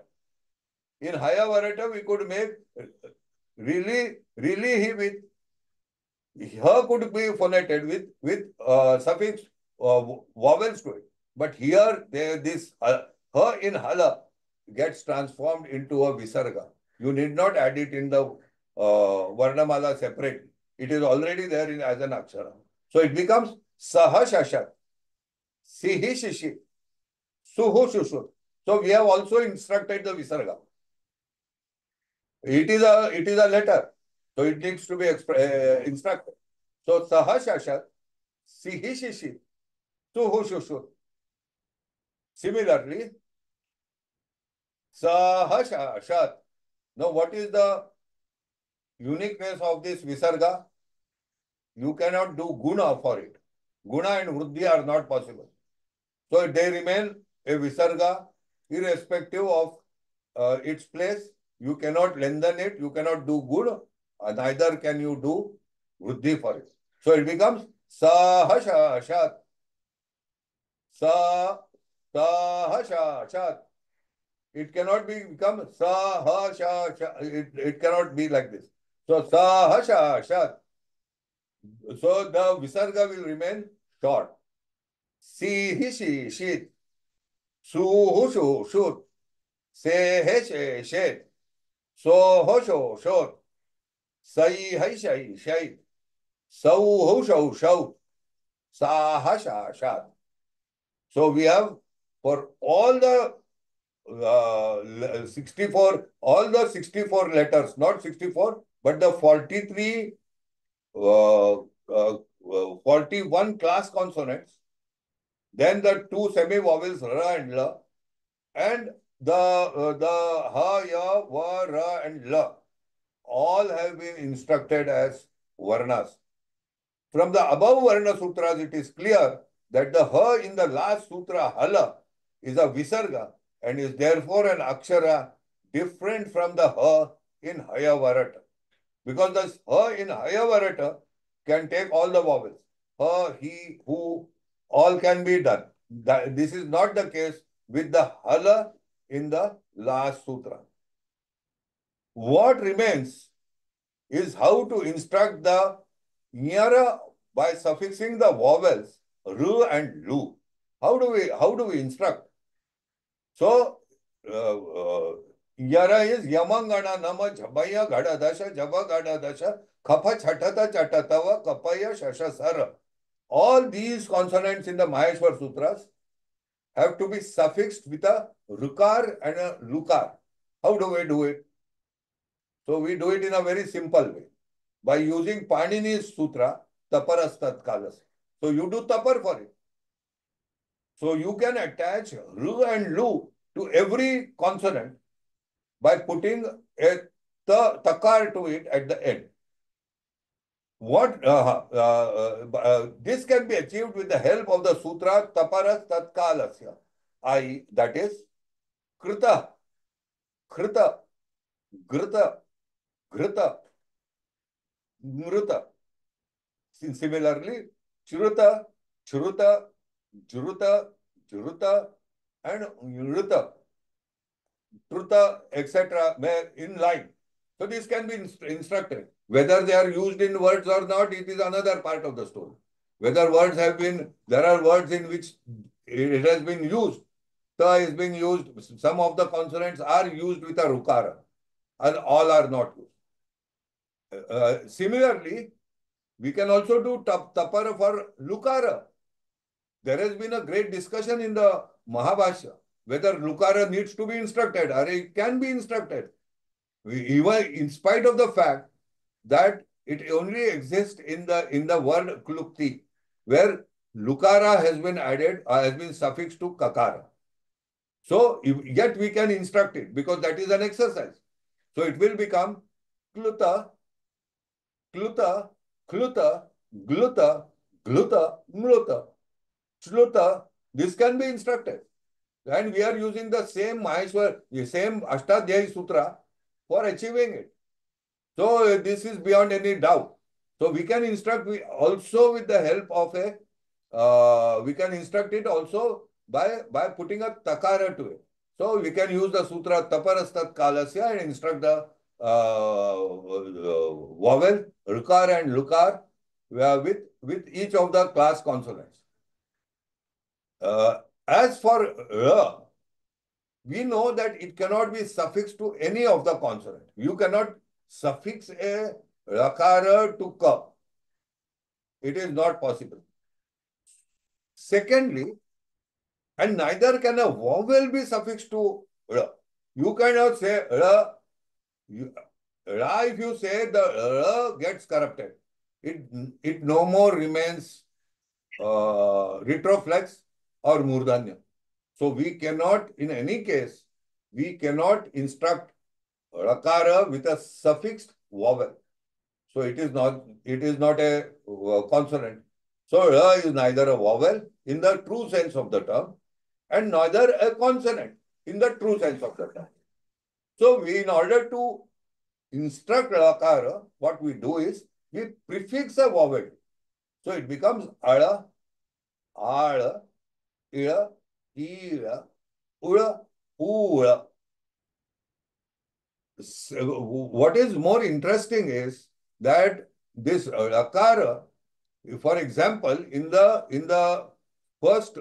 In hayavarata, we could make really he with ha could be phoneted with suffix vowels to it. But here this ha in hala gets transformed into a visarga. You need not add it in the varnamala separately. It is already there as an akshara. So it becomes saha shashat, sihi shishi, suhu shushu. So we have also instructed the visarga. It is a letter, so it needs to be instructed. So saha shashat, sihi shishi, suhu shushu. Similarly, saha shashat. Now what is the uniqueness of this visarga? You cannot do guna for it. Guna and vruddhi are not possible. So they remain a visarga irrespective of its place. You cannot lengthen it. You cannot do guna. Neither can you do vruddhi for it. So it becomes saha shashat. Saha shashat. It cannot become saha shashat. It cannot be like this. So saha shashat. So the visarga will remain short. Sihi shi shit. Suhu shu shut. Sehe she shet. Soho sho shot. Sai hai shai shai. Sauho shau shout. Saha sha shat. So we have for all the 64, all the 64 letters, not 64, but the 43, 41 class consonants, then the two semi-vowels ra and la, and the ha, ya, va, ra and la, all have been instructed as varnas. From the above varna sutras, it is clear that the ha in the last sutra, hala, is a visarga and is therefore an akshara different from the ha in hayavarata. Because the ha in hayavarata can take all the vowels. Ha, he, who, all can be done. This is not the case with the hala in the last sutra. What remains is how to instruct the nyara by suffixing the vowels ru and lu. How do we instruct? So yara is yamangana nama jabaya gada dasha jaba gada dasha kapha chatata chatatava kapaya shasha sara. All these consonants in the Maheshwar Sutras have to be suffixed with a rukar and a lukar. How do we do it? So we do it in a very simple way by using Panini's sutra, taparastat kalas. So you do tapar for it. So you can attach ru and lu to every consonant by putting a takar to it at the end. This can be achieved with the help of the sutra taparas tatkalasya, i.e., that is krita, krita, grita, grita, mruta. Similarly, chruta, chruta, jruta, jruta, and yruta, truta, etc. in line. So this can be instructed. Whether they are used in words or not, it is another part of the story. Whether words have been, there are words in which it has been used. Ta is being used. Some of the consonants are used with a rukara, and all are not used. Similarly, we can also do tapara for lukara. There has been a great discussion in the Mahabhashya whether lukara needs to be instructed or it can be instructed. Even in spite of the fact that it only exists in the word klupti, where lukara has been added or has been suffixed to kakara. So yet we can instruct it because that is an exercise. So it will become kluta, kluta, kluta, gluta, gluta, mluta, shluta. This can be instructed. And we are using the same Maheshwar, the same Ashtadhyayi Sutra for achieving it. So this is beyond any doubt. So we can instruct also with the help of we can instruct it also by putting a takara to it. So we can use the sutra taparastat kalasya and instruct the vowel, rukar and lukar with each of the class consonants. As for we know that it cannot be suffixed to any of the consonant. You cannot suffix a rakara to ka. It is not possible. Secondly, and neither can a vowel be suffixed to ra. You cannot say ra. Ra, if you say, the ra gets corrupted. It no more remains retroflex or murdanya. So we cannot, in any case, we cannot instruct rakara with a suffixed vowel. So it is not a consonant. So ra is neither a vowel in the true sense of the term and neither a consonant in the true sense of the term. So in order to instruct rakara, what we do is we prefix a vowel. So it becomes ala, ala, ila, ila, ula, ula. What is more interesting is that this rakara, for example, in the first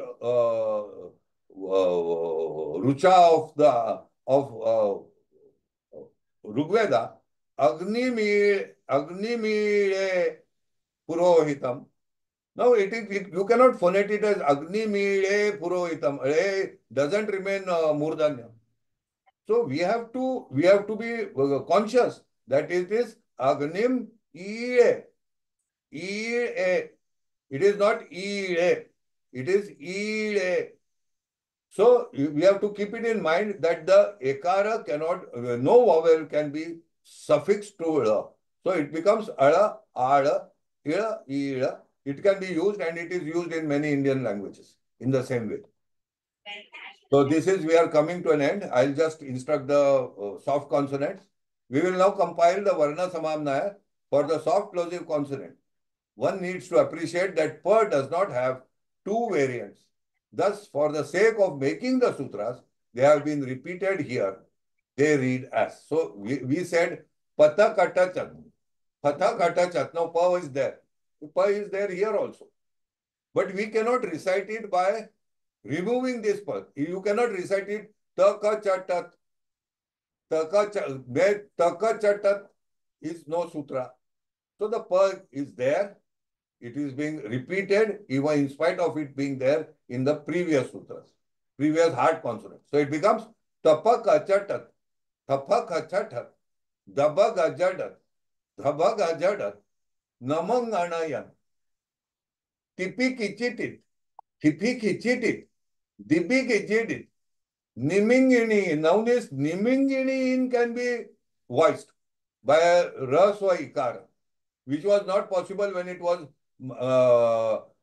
rucha of Rigveda, Agnimire Purohitam. Now you cannot phonate it as Agnimire Purohitam. Re doesn't remain Murdanya. So we have to be conscious that it is Agnim Ire. Ire. It is not Ire. It is Ire. So we have to keep it in mind that the ekara cannot, no vowel can be suffixed to la. So it becomes ala, ala, ila, ila. It can be used and it is used in many Indian languages in the same way. So we are coming to an end. I'll just instruct the soft consonants. We will now compile the Varna Samamnaya for the soft plosive consonant. One needs to appreciate that per does not have two variants. Thus, for the sake of making the sutras, they have been repeated here. They read as. So we said pata kata chat. Pata kata chat. Now pa is there. Pa is there here also. But we cannot recite it by removing this pa. You cannot recite it taka chatat. Taka chatat is no sutra. So the pa is there. It is being repeated even in spite of it being there in the previous sutras, previous hard consonants. So it becomes tapa kachatat. thapha khachatat, dabha gajadat, dhabha gajadat, namanganayan, tipi kichitit, tipi kichitit, dibi kichitit, nimingini. Nowadays, nimingini can be voiced by a raswa ikara, which was not possible when it was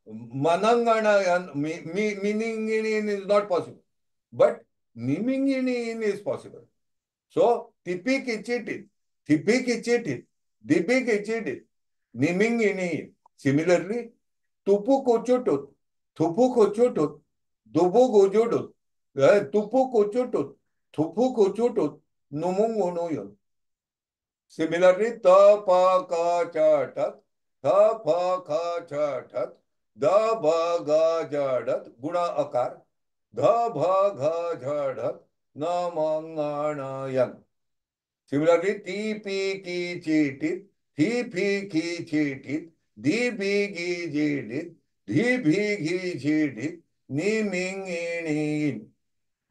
mananganayan. Meaning is not possible, but nimingini is possible. So tipi kichitit, dibi kichitit, nimingini. Similarly, tupu kuchutut, dubu gujudut, tupu kuchutut, numungunuyon. Similarly, tapa ka chatat, tapa ka chatat, da ba ga jadat, guna akar, da bha ga jadat, namanganayan. Similarly, tipi ki chitit, thipi ki chitit, dibi gi jidit, dhibi gi jidit, niminginin.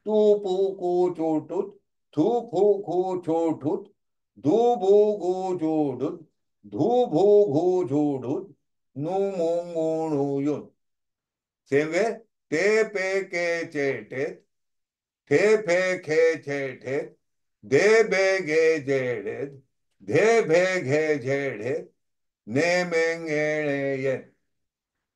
Tupu ku chutut, thupu ku chutut, dubu gu judut, dhubu gu judut, numungunuyun. Same way, te pe ke chetet, te pe ke chetet, de be ge jedet, de be ge jedet, ne mengeyen.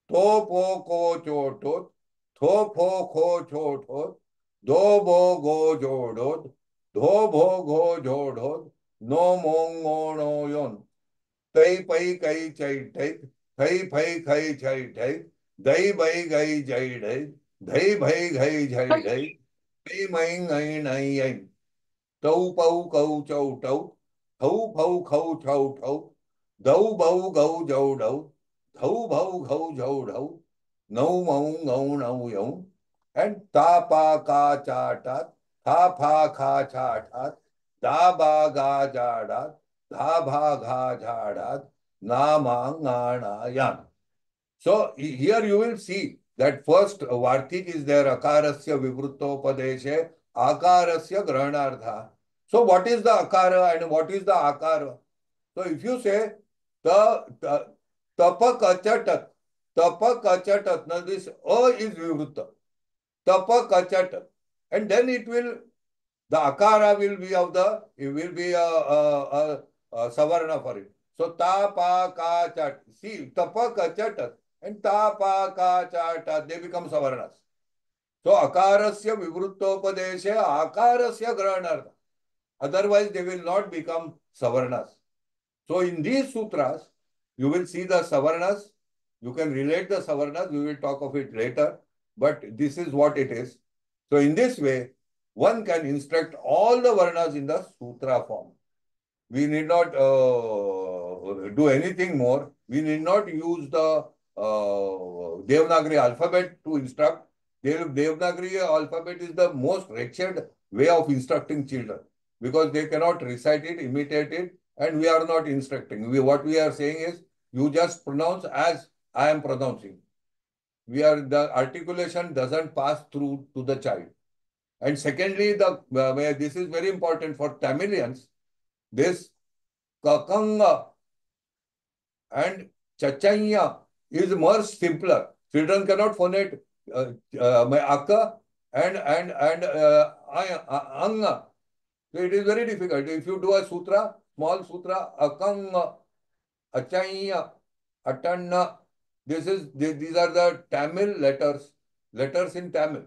Topo ko chotut, topo ko chotut, dobo go jodot, dobo go jodot, no mongonoyon. Tay pai kai chai tai, thai pai kai chai tai, dai bai gai jai dai, dai bai gai jai dai, dai mai ngai nai ai. Tâu pâu câu châu trấu, thấu phâu khâu châu trấu, đấu bầu gấu dầu đấu, thấu bầu khâu dầu đấu, nấu mông ngầu nấu giống, and ta pa ka cha tat, tha pha kha cha tat, da ba ga ja dat, da ba ga ja dat, na ma nga na yan. So here you will see that first Vartik is there, akarasya vivruttopadeshe, akarasya grahanartha. So what is the akara and what is the akara? So if you say tapa kachatat, now this a is vivrutta, tapa kachatat, and then it will, the akara will be of the, it will be a savarna for it. So ta pa ka chat, see tapa kachatat and ta pa ka chat, they become savarnas. So akarasya vivruttopadeshe, akarasya grahanartha. Otherwise, they will not become savarnas. So in these sutras, you will see the savarnas. You can relate the savarnas. We will talk of it later. But this is what it is. So in this way, one can instruct all the varnas in the sutra form. We need not do anything more. We need not use the Devanagari alphabet to instruct. Devanagari alphabet is the most wretched way of instructing children, because they cannot recite it, imitate it, and we are not instructing. What we are saying is, you just pronounce as I am pronouncing. The articulation doesn't pass through to the child. And secondly, this is very important for Tamilians. This kakanga and chachanya is much simpler. Children cannot phonate akka and anga. So it is very difficult. If you do a sutra, small sutra, akanga, achanya, atanna, these are the Tamil letters in Tamil.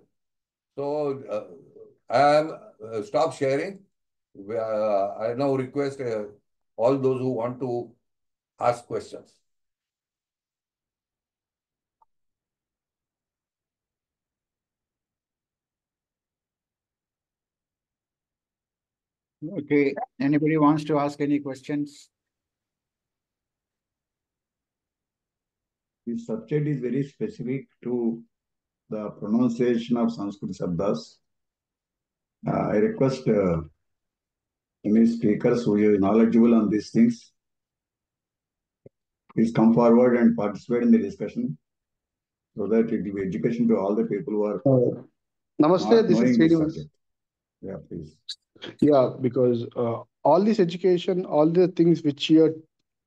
So I am stop sharing. I now request all those who want to ask questions. Okay, anybody wants to ask any questions? The subject is very specific to the pronunciation of Sanskrit Sabdas. I request any speakers who are knowledgeable on these things, please come forward and participate in the discussion, so that it will be education to all the people who are Namaste, not this is knowing this Srinivas. subject. Yeah, please. Yeah, because all this education, all the things which you are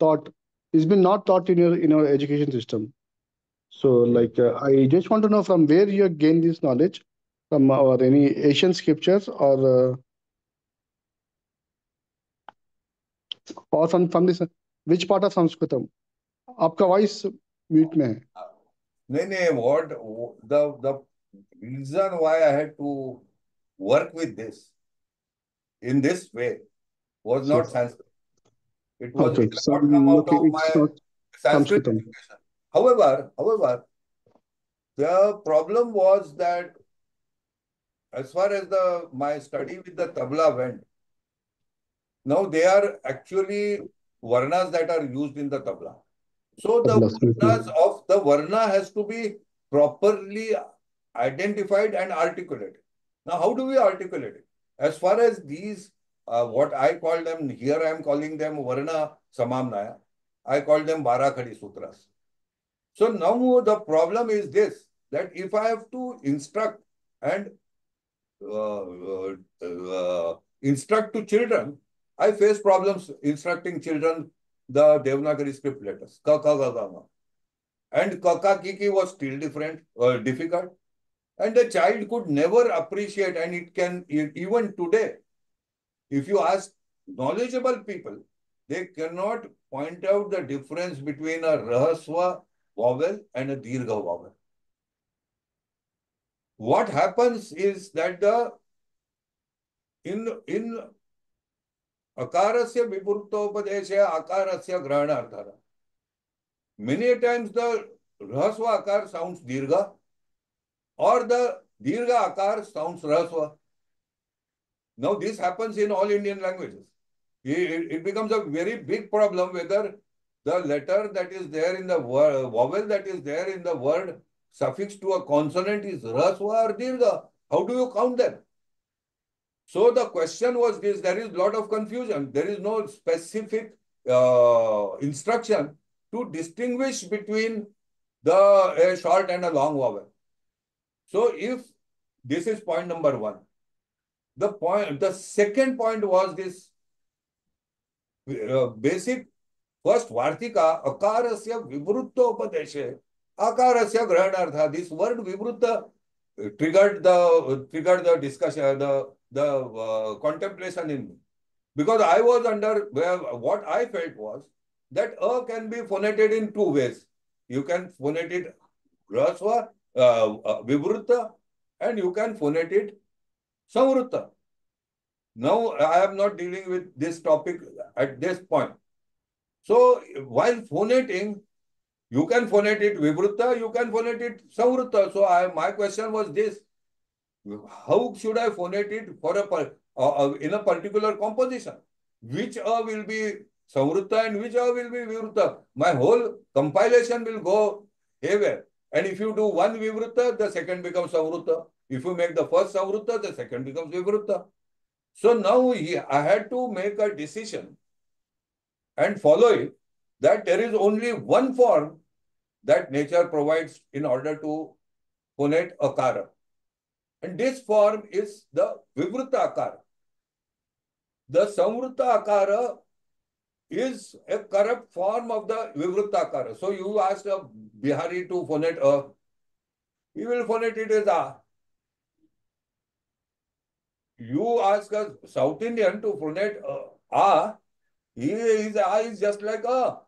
taught, has been not taught in our education system. So, like, I just want to know from where you gain this knowledge, from our any Asian scriptures or from this which part of Sanskritam? आपका voice mute में है. नहीं, what the reason why I had to work with this in this way was not Sanskrit. It was Okay, it did not come out okay, of it's my not Sanskrit Sanskritam. education. However, the problem was that as far as my study with the tabla went, now they are actually varnas that are used in the tabla. So the varnas of the varna has to be properly identified and articulated. Now, how do we articulate it? As far as these, what I call them, here I am calling them varna samamnaya. I call them Barakhadi sutras. So now the problem is this, that if I have to instruct and instruct to children, I face problems instructing children the Devanagari script letters. Ka, ka, ga, ga, ma. And ka, ka, ki, ki was still difficult. And the child could never appreciate, and it can, even today, if you ask knowledgeable people, they cannot point out the difference between a rahasva vowel and a dirgha vowel. What happens is that in akarasya vipurtopadesha akarasya grahanarthara, many times the rahasva akar sounds dirgha or the dirgha akar sounds rahasva. Now this happens in all Indian languages. It becomes a very big problem whether the letter that is there in the word, vowel that is there in the word suffixed to a consonant is rasva or dirgha. How do you count them? So the question was this, there is a lot of confusion. There is no specific instruction to distinguish between a short and a long vowel. So if this is point number one, the second point was this basic first Vartika, akarasya vivruttopadeshe, akarasya grahanartha. This word vivrutta triggered the discussion, the contemplation in me. Because I was under, what I felt was that a can be phonated in two ways. You can phonate it rasva, vivrutta, and you can phonate it samvrutta. Now, I am not dealing with this topic at this point. So, while phonating, you can phonate it vivrutta, you can phonate it samvrutta. So, my question was this, how should I phonate it for in a particular composition? Which a will be samvrutta and which a will be vivrutta? My whole compilation will go haywire. And if you do one vivrutta, the second becomes samvrutta. If you make the first samvrutta, the second becomes vivrutta. So now I had to make a decision and follow it, that there is only one form that nature provides in order to phonate akara. And this form is the vivrutta akara. The samvrutta akara is a corrupt form of the vivrutta akara. So you ask a Bihari to phonate a, he will phonate it as a. You ask a South Indian to phonate a, his a is just like a.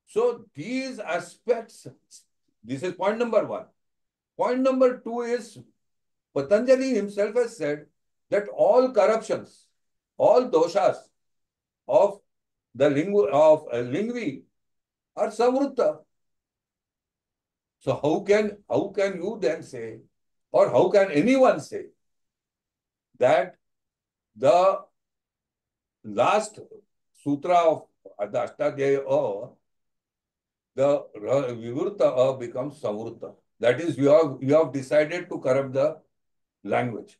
So these aspects, this is point number one. Point number two is Patanjali himself has said that all corruptions, all doshas of the lingvi are samvrutta. So how can you then say, or how can anyone say that the last sutra of the Ashtadhyayi the vivrutta becomes samvrutta. That is, you have decided to corrupt the language.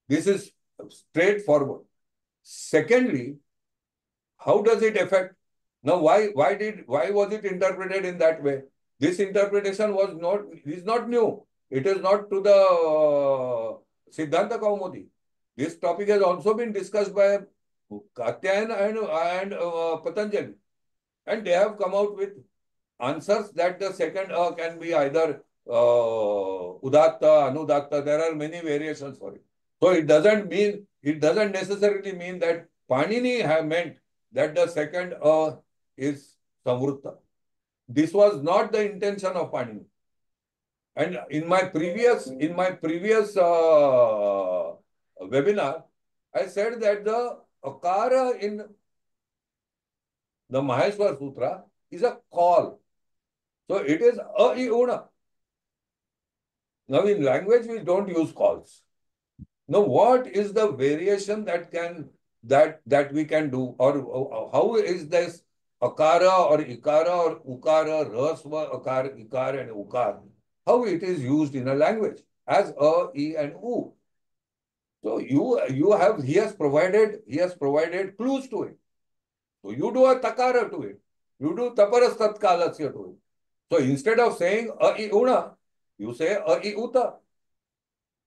This is straightforward. Secondly, how does it affect? Now, why was it interpreted in that way? This interpretation is not new. It is not to the Siddhanta Kaumudi. This topic has also been discussed by Katyayana and Patanjali, and they have come out with answers that the second can be either Udatta, Anudatta. There are many variations for it. So it doesn't necessarily mean that Panini have meant that the second is Samvrutta. This was not the intention of Panini. And in my previous webinar, I said that the akara in the Maheshwar Sutra is a call. So it is a-i-una. Now in language we don't use calls. Now what is the variation that we can do, or how is this akara or ikara or ukara, rasva, akar, ikar and ukar, how it is used in a language as a, e and u. So he has provided clues to it. So you do a takara to it. You do taparas tatkalasya to it. So instead of saying a-i-una, you say a-i-uta.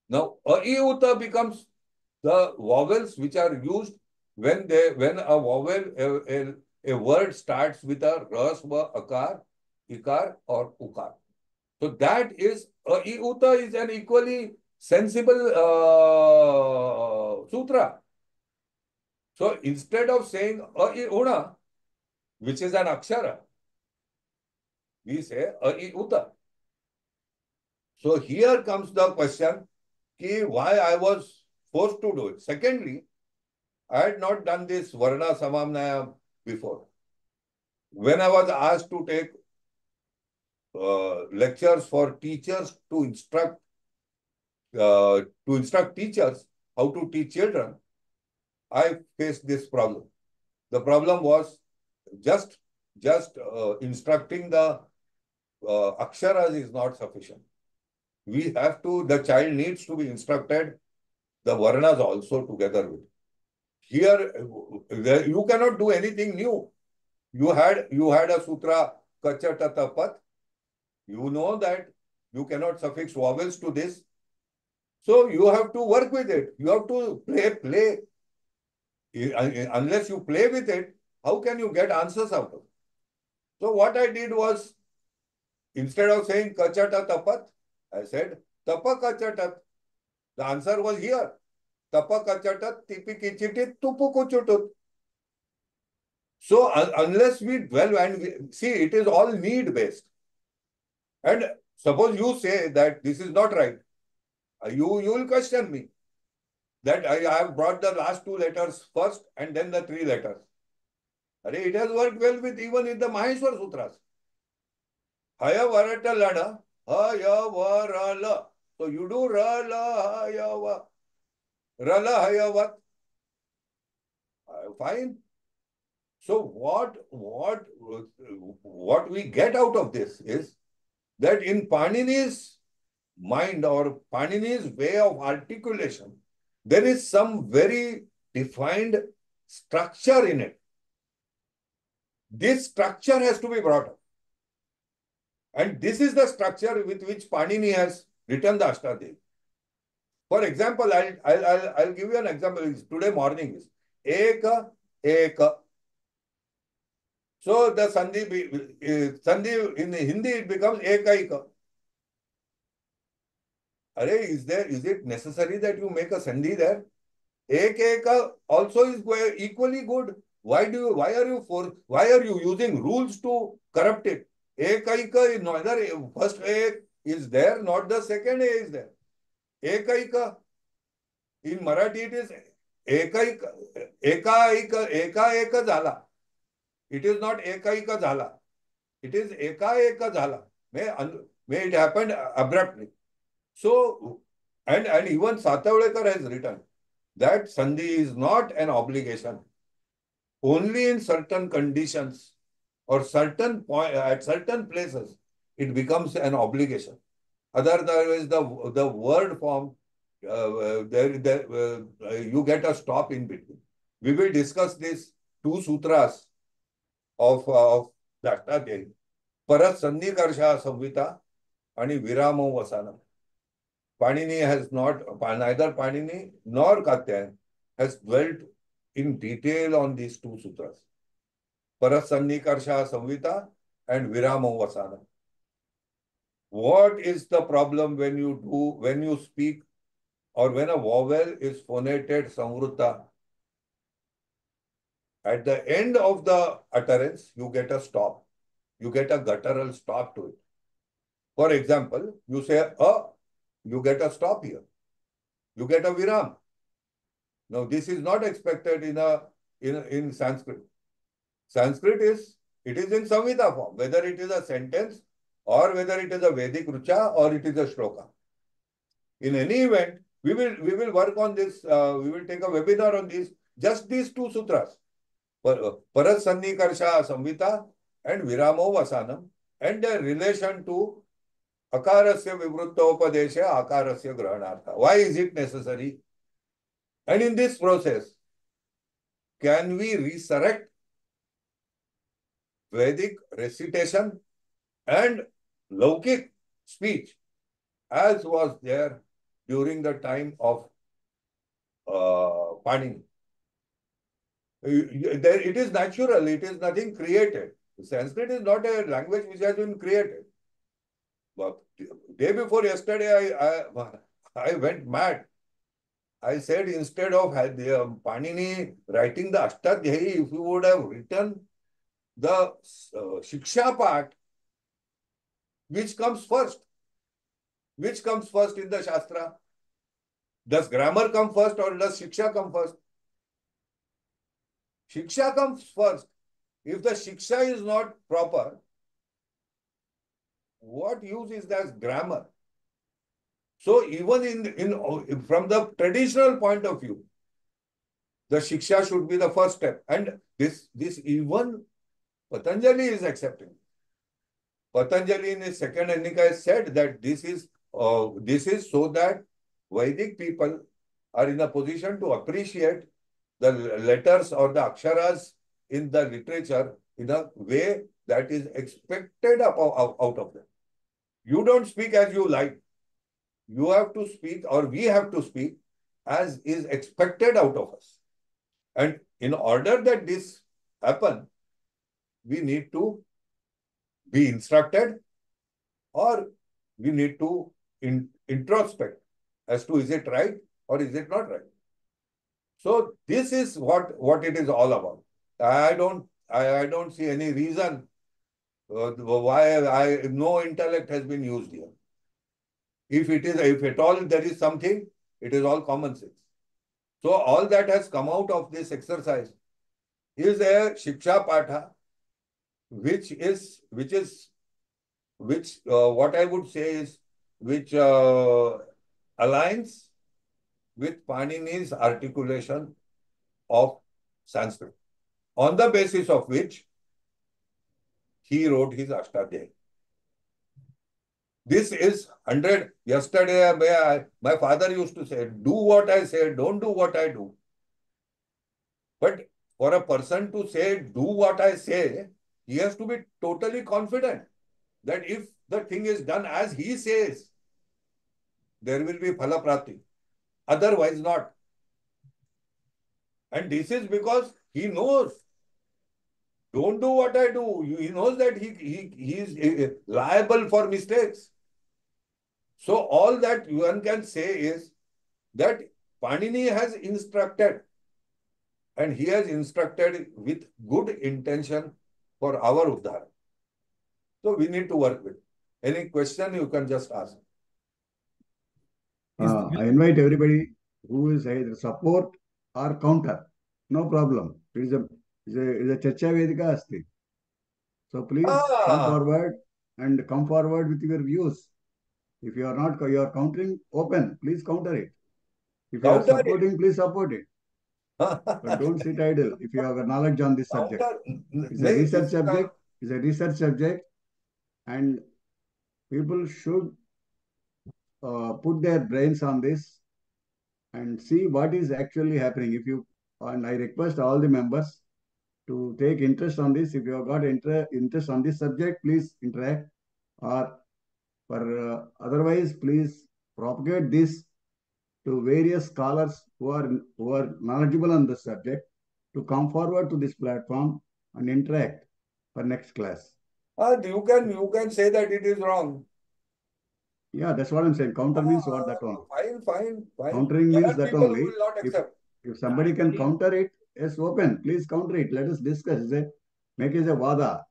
Now a-i-uta becomes the vowels which are used when a vowel, a word starts with a rasva, akar, ikar or ukar. So that is a-i-uta is an equally sensible sutra. So instead of saying a-i-una, which is an akshara, we say a-i-uta. So here comes the question, why I was forced to do it. Secondly, I had not done this Varna Samamnaya before. When I was asked to take lectures for teachers to instruct teachers how to teach children, I faced this problem. The problem was just instructing the aksharas is not sufficient. The child needs to be instructed the varnas also together with. Here, you cannot do anything new. You had a sutra, kacha tata pat. You know that you cannot suffix vowels to this. So you have to work with it. You have to play. Unless you play with it, how can you get answers out of it? So what I did was, instead of saying kachata tapat, I said tapa kachatat. The answer was here. Tapa kachatat tipi kichitit tupu kuchutut. So unless we dwell and see, it is all need based. And suppose you say that this is not right, you will question me that I have brought the last two letters first and then the three letters. It has worked well with even in the Maheshwar Sutras. Haya varata lana, haya varala. So you do rala haya va. Rala haya vat. Fine. So what we get out of this is that in Panini's mind or Panini's way of articulation, there is some very defined structure in it. This structure has to be brought up. And this is the structure with which Panini has written the Ashtadhyayi. For example, I'll give you an example. Today morning is Eka, Eka. So the Sandhi in Hindi it becomes Ekaika. Is it necessary that you make a Sandhi there? Eka also is equally good. Why are you using rules to corrupt it? Ekaika is neither first A is there, not the second A is there. Ekaika. In Marathi it is Ekaika, Eka Jala. It is not Ekaika Jala. It is Eka Jala. May it happen abruptly. So, and even Satavadekar has written that Sandhi is not an obligation. Only in certain conditions or at certain places, it becomes an obligation. Otherwise, the word form, you get a stop in between. We will discuss these two sutras of Ashtadhyayi. Parat Sandhi Karsha Samvita and Viramo Vasanam. neither Panini nor Katyan has dwelt in detail on these two sutras, Parasanikarsha Samvita and Viramo Vasana. What is the problem when you speak or when a vowel is phonated Samvrutta? At the end of the utterance, you get a stop. You get a guttural stop to it. For example, you say a, you get a stop here. You get a viram. Now, this is not expected in Sanskrit. Sanskrit is in Samhita form, whether it is a sentence or whether it is a Vedic Rucha or it is a Shloka. In any event, we will work on this. We will take a webinar on just these two sutras, Parasanikarsha Samvita and Viramo Vasanam, and their relation to Akarasya Vivrutthopadesha Akarasya Grahanartha. Why is it necessary? And in this process, can we resurrect Vedic recitation and Laukik speech as was there during the time of Panini? It is natural, it is nothing created. Sanskrit is not a language which has been created. But day before yesterday, I went mad. I said, instead of Panini writing the Ashtadhyayi, if you would have written the Shiksha part, which comes first? Which comes first in the Shastra? Does grammar come first or does Shiksha come first? Shiksha comes first. If the Shiksha is not proper, what use is that grammar? So even from the traditional point of view, the Shiksha should be the first step. And this even Patanjali is accepting. Patanjali in his second Annika said that this is so that Vedic people are in a position to appreciate the letters or the aksharas in the literature in a way that is expected out of them. You don't speak as you like. You have to speak, or we have to speak, as is expected out of us. And in order that this happen, we need to be instructed, or we need to introspect as to is it right or is it not right. So this is what it is all about. I don't see any reason why no intellect has been used here. If at all there is something, it is all common sense. So all that has come out of this exercise is a Shiksha Patha, which what I would say is which aligns with Panini's articulation of Sanskrit, on the basis of which he wrote his Ashtadhyayi. This is 100. Yesterday, my father used to say, do what I say, don't do what I do. But for a person to say, do what I say, he has to be totally confident that if the thing is done as he says, there will be phala prapti. Otherwise not. And this is because he knows. Don't do what I do. He knows that he is liable for mistakes. So all that one can say is that Panini has instructed, and he has instructed with good intention for our Uddhara. So we need to work with. Any question you can just ask. I invite everybody who is either support or counter. No problem. It is a Chacha Vedika Asti. So please come forward and come forward with your views. If you are countering, open. Please counter it. If you are supporting, please support it. But don't sit idle if you have knowledge on this subject. It's a research subject. It's a research subject, and people should put their brains on this and see what is actually happening. And I request all the members to take interest on this. If you have got interest on this subject, please interact. Or for otherwise, please propagate this to various scholars who are knowledgeable on the subject to come forward to this platform and interact for next class. You can say that it is wrong. Yeah, that's what I'm saying. Counter means what that one. Fine. Countering There means are that people only. who will not accept. If somebody can counter it, yes, open. Please counter it. Let us discuss. Make it a vada.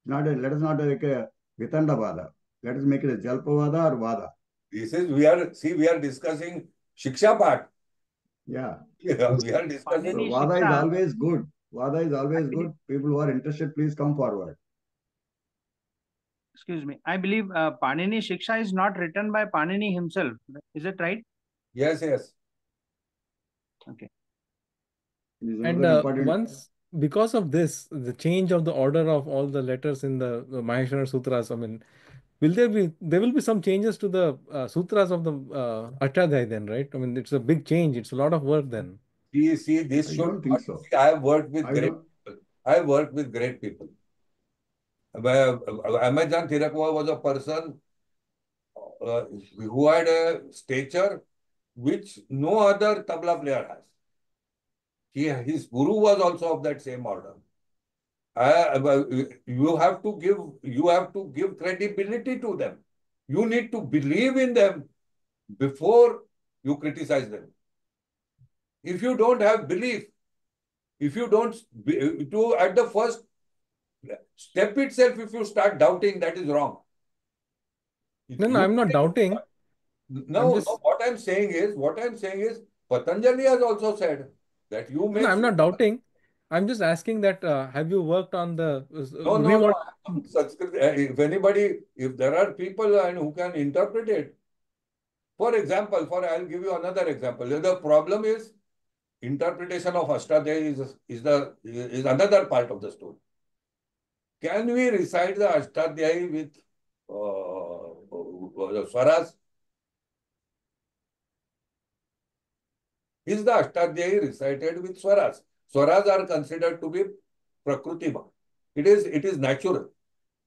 Let us not make a vitanda vada. Let us make it a jalpa vada or vada. We are discussing Shiksha part. Yeah. We are So discussing. vada is always good. Vada is always good. People who are interested, please come forward. Excuse me. I believe Panini Shiksha is not written by Panini himself. Is it right? Yes. Okay. And once, because of this, the change of the order of all the letters in the Maheshwara Sutras, I mean, there will be some changes to the sutras of the Ashtadhyayi then, right? I mean, it's a big change. It's a lot of work then. I don't think so. I have worked with great people. I have worked with great people. Amazon Thirakwa was a person who had a stature which no other tabla player has. His guru was also of that same order. You have to give credibility to them. You need to believe in them before you criticize them. If you don't have belief, if you don't at the first step itself, if you start doubting, that is wrong. No, I'm not doubting. No, what I'm saying is, Patanjali has also said that you make. No, I'm not doubting. I'm just asking that have you worked on the No. Sanskrit, if there are people and who can interpret it. For example, I'll give you another example. The problem is interpretation of Ashtadhyayi is another part of the story. Can we recite the Ashtadhyayi with swaras? Is the Ashtadhyayi recited with swaras? Swaras are considered to be prakrutima. It is natural.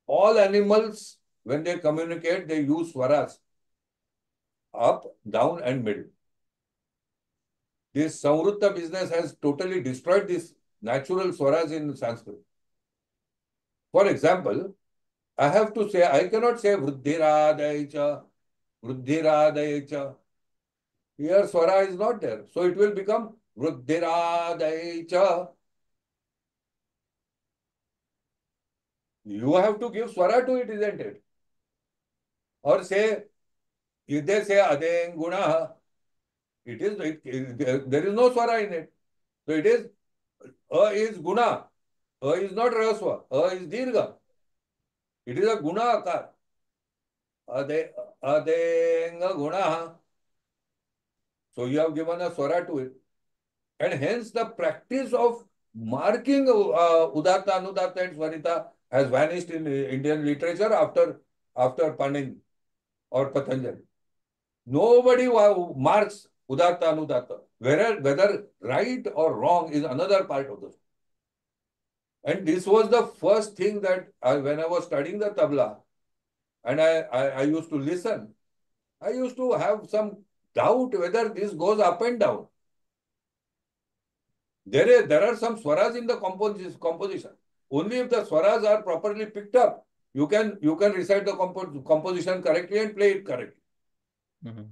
All animals, when they communicate, they use swaras. Up, down, and middle. This Samvrutta business has totally destroyed this natural swaras in Sanskrit. For example, I cannot say Vruddhiradayicha. Here swara is not there. So it will become Vruddhiradayicha. You have to give swara to it, isn't it? Or say, if they say Adeng Guna, there is no swara in it. So it is, A is Guna. A is not Raswa. A is Dirgha. It is a Guna Akar. Adenga Guna. So you have given a swara to it. And hence the practice of marking Udatta, Anudatta and Swarita has vanished in Indian literature after Panini or Patanjali. Nobody marks Udatta, Anudatta. Whether right or wrong is another part of the story. And this was the first thing that when I was studying the tabla and I used to listen, I used to have some doubt whether this goes up and down. There are some swaras in the composition. Only if the swaras are properly picked up, you can recite the composition correctly and play it correctly. Mm-hmm.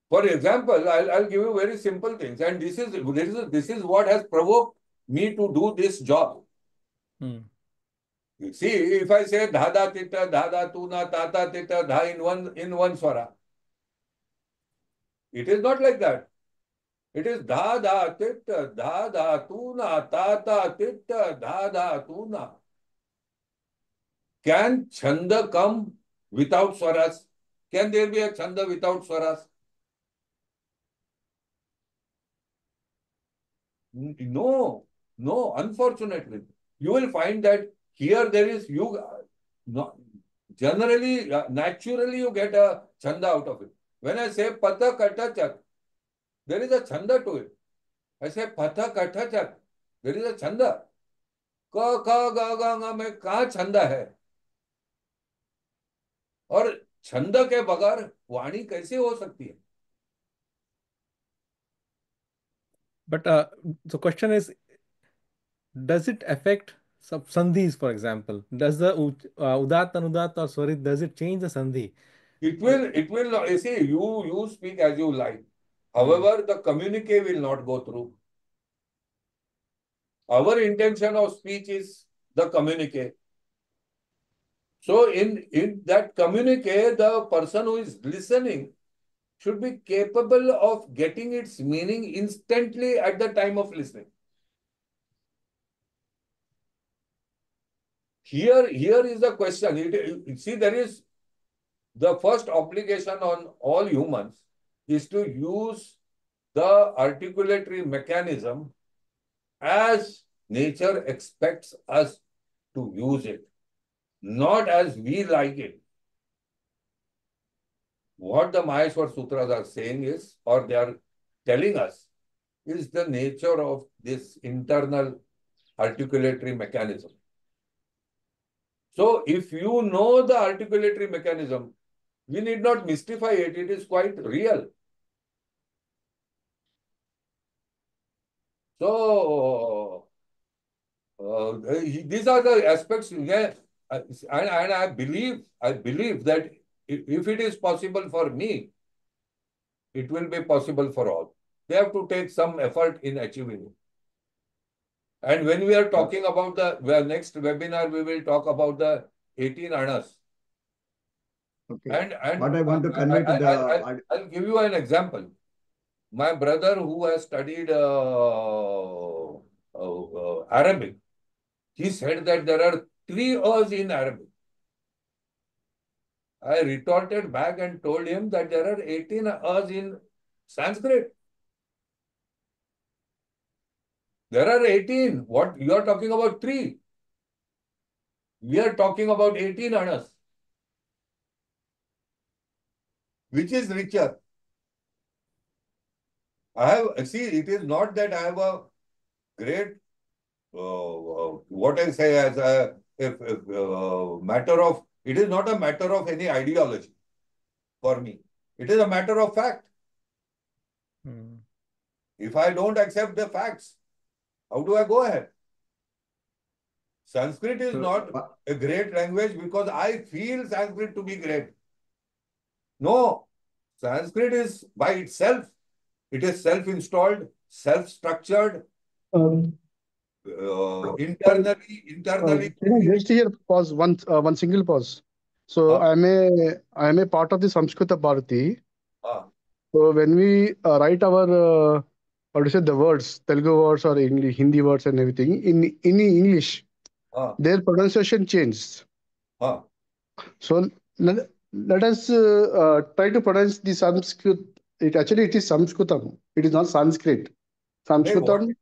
For example, I'll give you very simple things, and this is what has provoked me to do this job. You see, if I say dha da tita, dha da tu na, ta ta tita, dha in one swara, it is not like that. It is dha da tita, dha da tu na, ta ta tita, dha da tu na. Can chanda come without swaras? Can there be a chanda without swaras? No, unfortunately. You will find that here there is, generally, naturally you get a chanda out of it. When I say pata kata chak, there is a chanda to it. I say pata kata chak, there is a chanda. Ka ga ga nga mein kahan chanda hai? और छंद के बगैर वाणी कैसे हो सकती है? But the question is, does it affect sandhis, for example? Does the udat, anudat, or swarit, does it change the sandhi? It will not. You see, you speak as you like. However, the communique will not go through. Our intention of speech is the communique. So in that communique, the person who is listening should be capable of getting its meaning instantly at the time of listening. Here is the question. See, there is the first obligation on all humans is to use the articulatory mechanism as nature expects us to use it, not as we like it. What the Maheshwar Sutras are saying is, or they are telling us, is the nature of this internal articulatory mechanism. So if you know the articulatory mechanism, we need not mystify it. It is quite real. So these are the aspects where, and I believe that if it is possible for me, it will be possible for all. They have to take some effort in achieving it. And when we are talking about the next webinar, we will talk about the 18 anas. Okay. And What I want to convey to the... I'll give you an example. My brother who has studied Arabic, he said that there are 3 A's in Arabic. I retorted back and told him that there are 18 A's in Sanskrit. There are 18. What you are talking about 3. We are talking about 18 anas. Which is richer? It is not that I have a great, what I say as a matter of, it is not a matter of any ideology for me. It is a matter of fact. If I don't accept the facts, how do I go ahead? Sanskrit is not a great language because I feel Sanskrit to be great. No, Sanskrit is by itself. It is self-installed, self-structured, internally. Just here, pause one single pause. So I am a part of the Samskrita Bharati. So when we write our how to say the words, Telugu words or English, Hindi words and everything in English, their pronunciation changes. So let us try to pronounce the Sanskrit. It is Samskritam. It is not Sanskrit. Samskritam.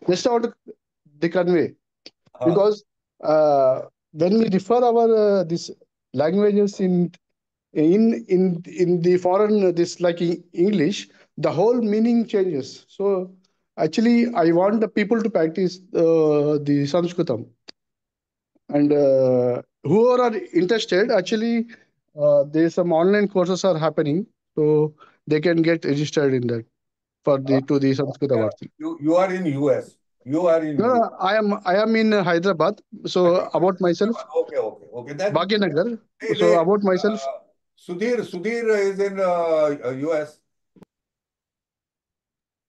Just I want to convey, because when we refer our these languages in the foreign, this like English, the whole meaning changes. So actually, I want the people to practice the Sanskritam, and whoever are interested, actually, there's some online courses are happening, so they can get registered in that for the Sanskrit Bharati. You are in US. You are in. No, I am in Hyderabad. So about myself. Okay. Then Bhagyanagar. So about myself. Sudhir is in US.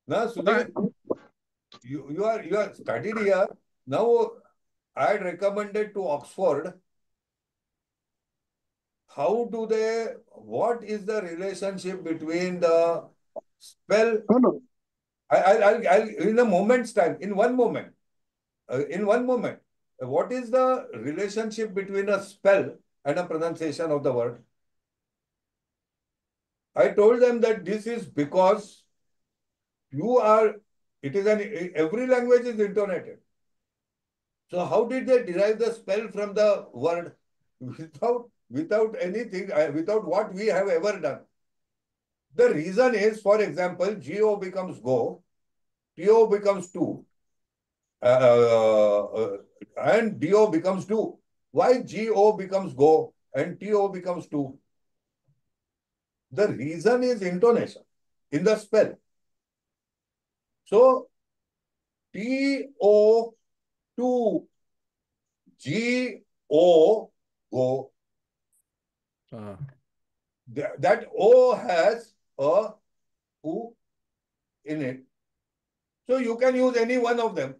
No, Sudhir, you are studied here. Now I had recommended to Oxford. What is the relationship between the spell? No. I'll in a moment's time, in one moment. What is the relationship between a spell and a pronunciation of the word? I told them that this is because every language is intonated. So how did they derive the spell from the word? Without anything, without what we have ever done. The reason is, for example, GO becomes go, TO becomes to, and DO becomes do. Why GO becomes go? and TO becomes 2. The reason is intonation in the spell. So TO 2 GO go. That O has a U in it. So you can use any one of them.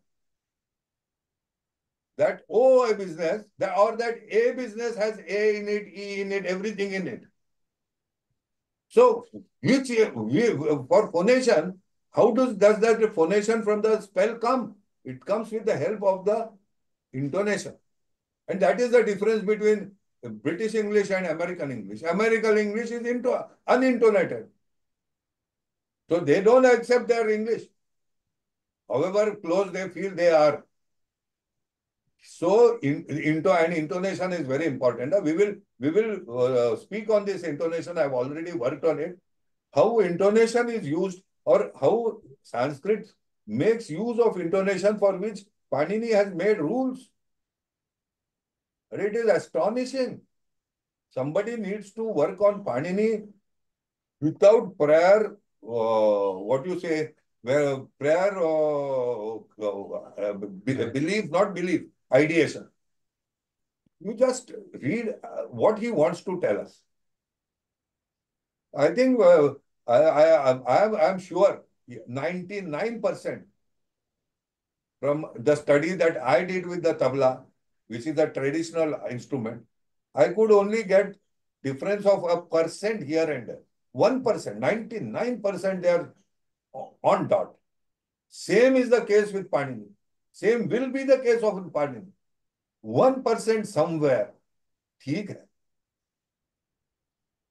That O business, or that A business has A in it, E in it, everything in it. So for phonation, how does that phonation from the spell come? It comes with the help of the intonation. And that is the difference between British English and American English. American English is unintonated. So they don't accept their English. However close they feel they are. So intonation is very important. We will speak on this intonation. I've already worked on it. How intonation is used, or how Sanskrit makes use of intonation, for which Panini has made rules. It is astonishing. Somebody needs to work on Panini without prior, what you say, prior belief, not belief, ideation. You just read what he wants to tell us. I think I'm sure 99% from the study that I did with the tabla, which is a traditional instrument, I could only get difference of 1% here and there. 1%, 99% they are on dot. Same is the case with Panini. Same will be the case of Panini. 1% somewhere, ठीक है.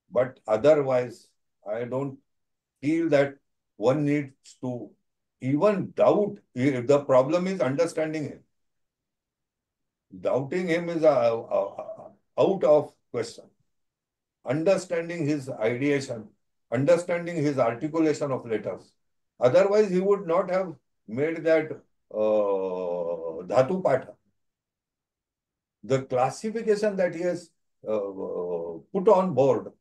But otherwise, I don't feel that one needs to even doubt. If the problem is understanding him. Doubting him is out of question. Understanding his ideation, understanding his articulation of letters. Otherwise, he would not have made that Dhatu Patha. The classification that he has put on board,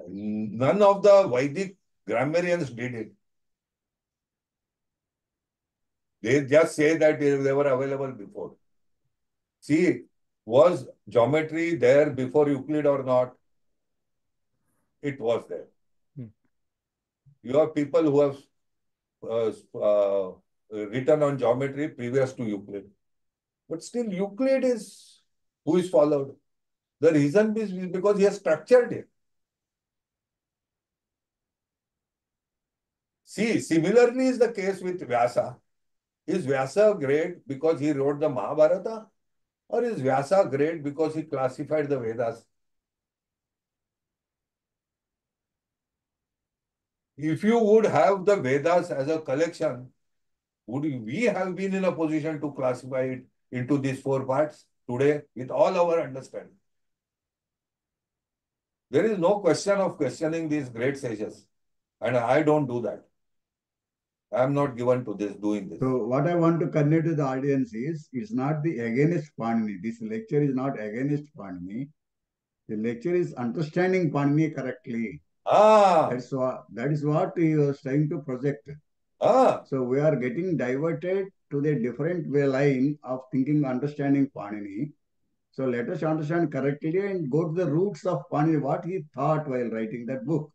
none of the Vedic grammarians did it. They just say that they were available before. See, was geometry there before Euclid or not? It was there. You have people who have written on geometry previous to Euclid. But still, Euclid is who is followed. The reason is because he has structured it. See, similarly is the case with Vyasa. Is Vyasa great because he wrote the Mahabharata? Or is Vyasa great because he classified the Vedas? If you would have the Vedas as a collection, would we have been in a position to classify it into these 4 parts today with all our understanding? There is no question of questioning these great sages. And I don't do that. I am not given to this, doing this. So what I want to convey to the audience is, it's not the against Panini. This lecture is not against Panini. The lecture is understanding Panini correctly. That is what he was trying to project. So we are getting diverted to the different line of thinking, understanding Panini. So let us understand correctly and go to the roots of Panini, what he thought while writing that book.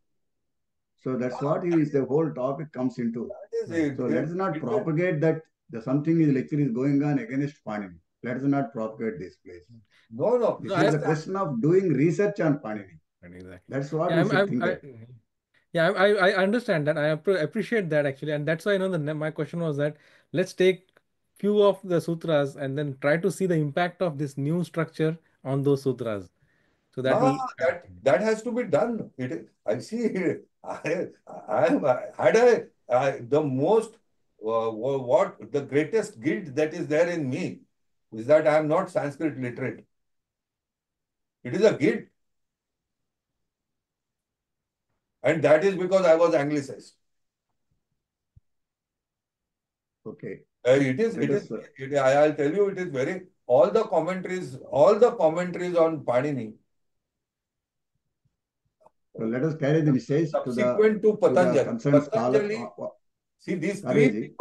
So that's what the whole topic comes into. So let us not propagate that something lecture is going on against Panini. Let us not propagate this, please. No. This is a question of doing research on Panini. Exactly. That's what we should think of. I understand that. I appreciate that actually, and that's why my question was that let's take few of the sutras and then try to see the impact of this new structure on those sutras. So that has to be done. I see. The most the greatest guilt that is there in me is that I am not Sanskrit literate. It is a guilt. And that is because I was anglicized. Okay. I'll tell you, it is very all the commentaries on Panini. So let us carry the message Subsequent to the Patanjali. concerned scholars. See, these Karveji.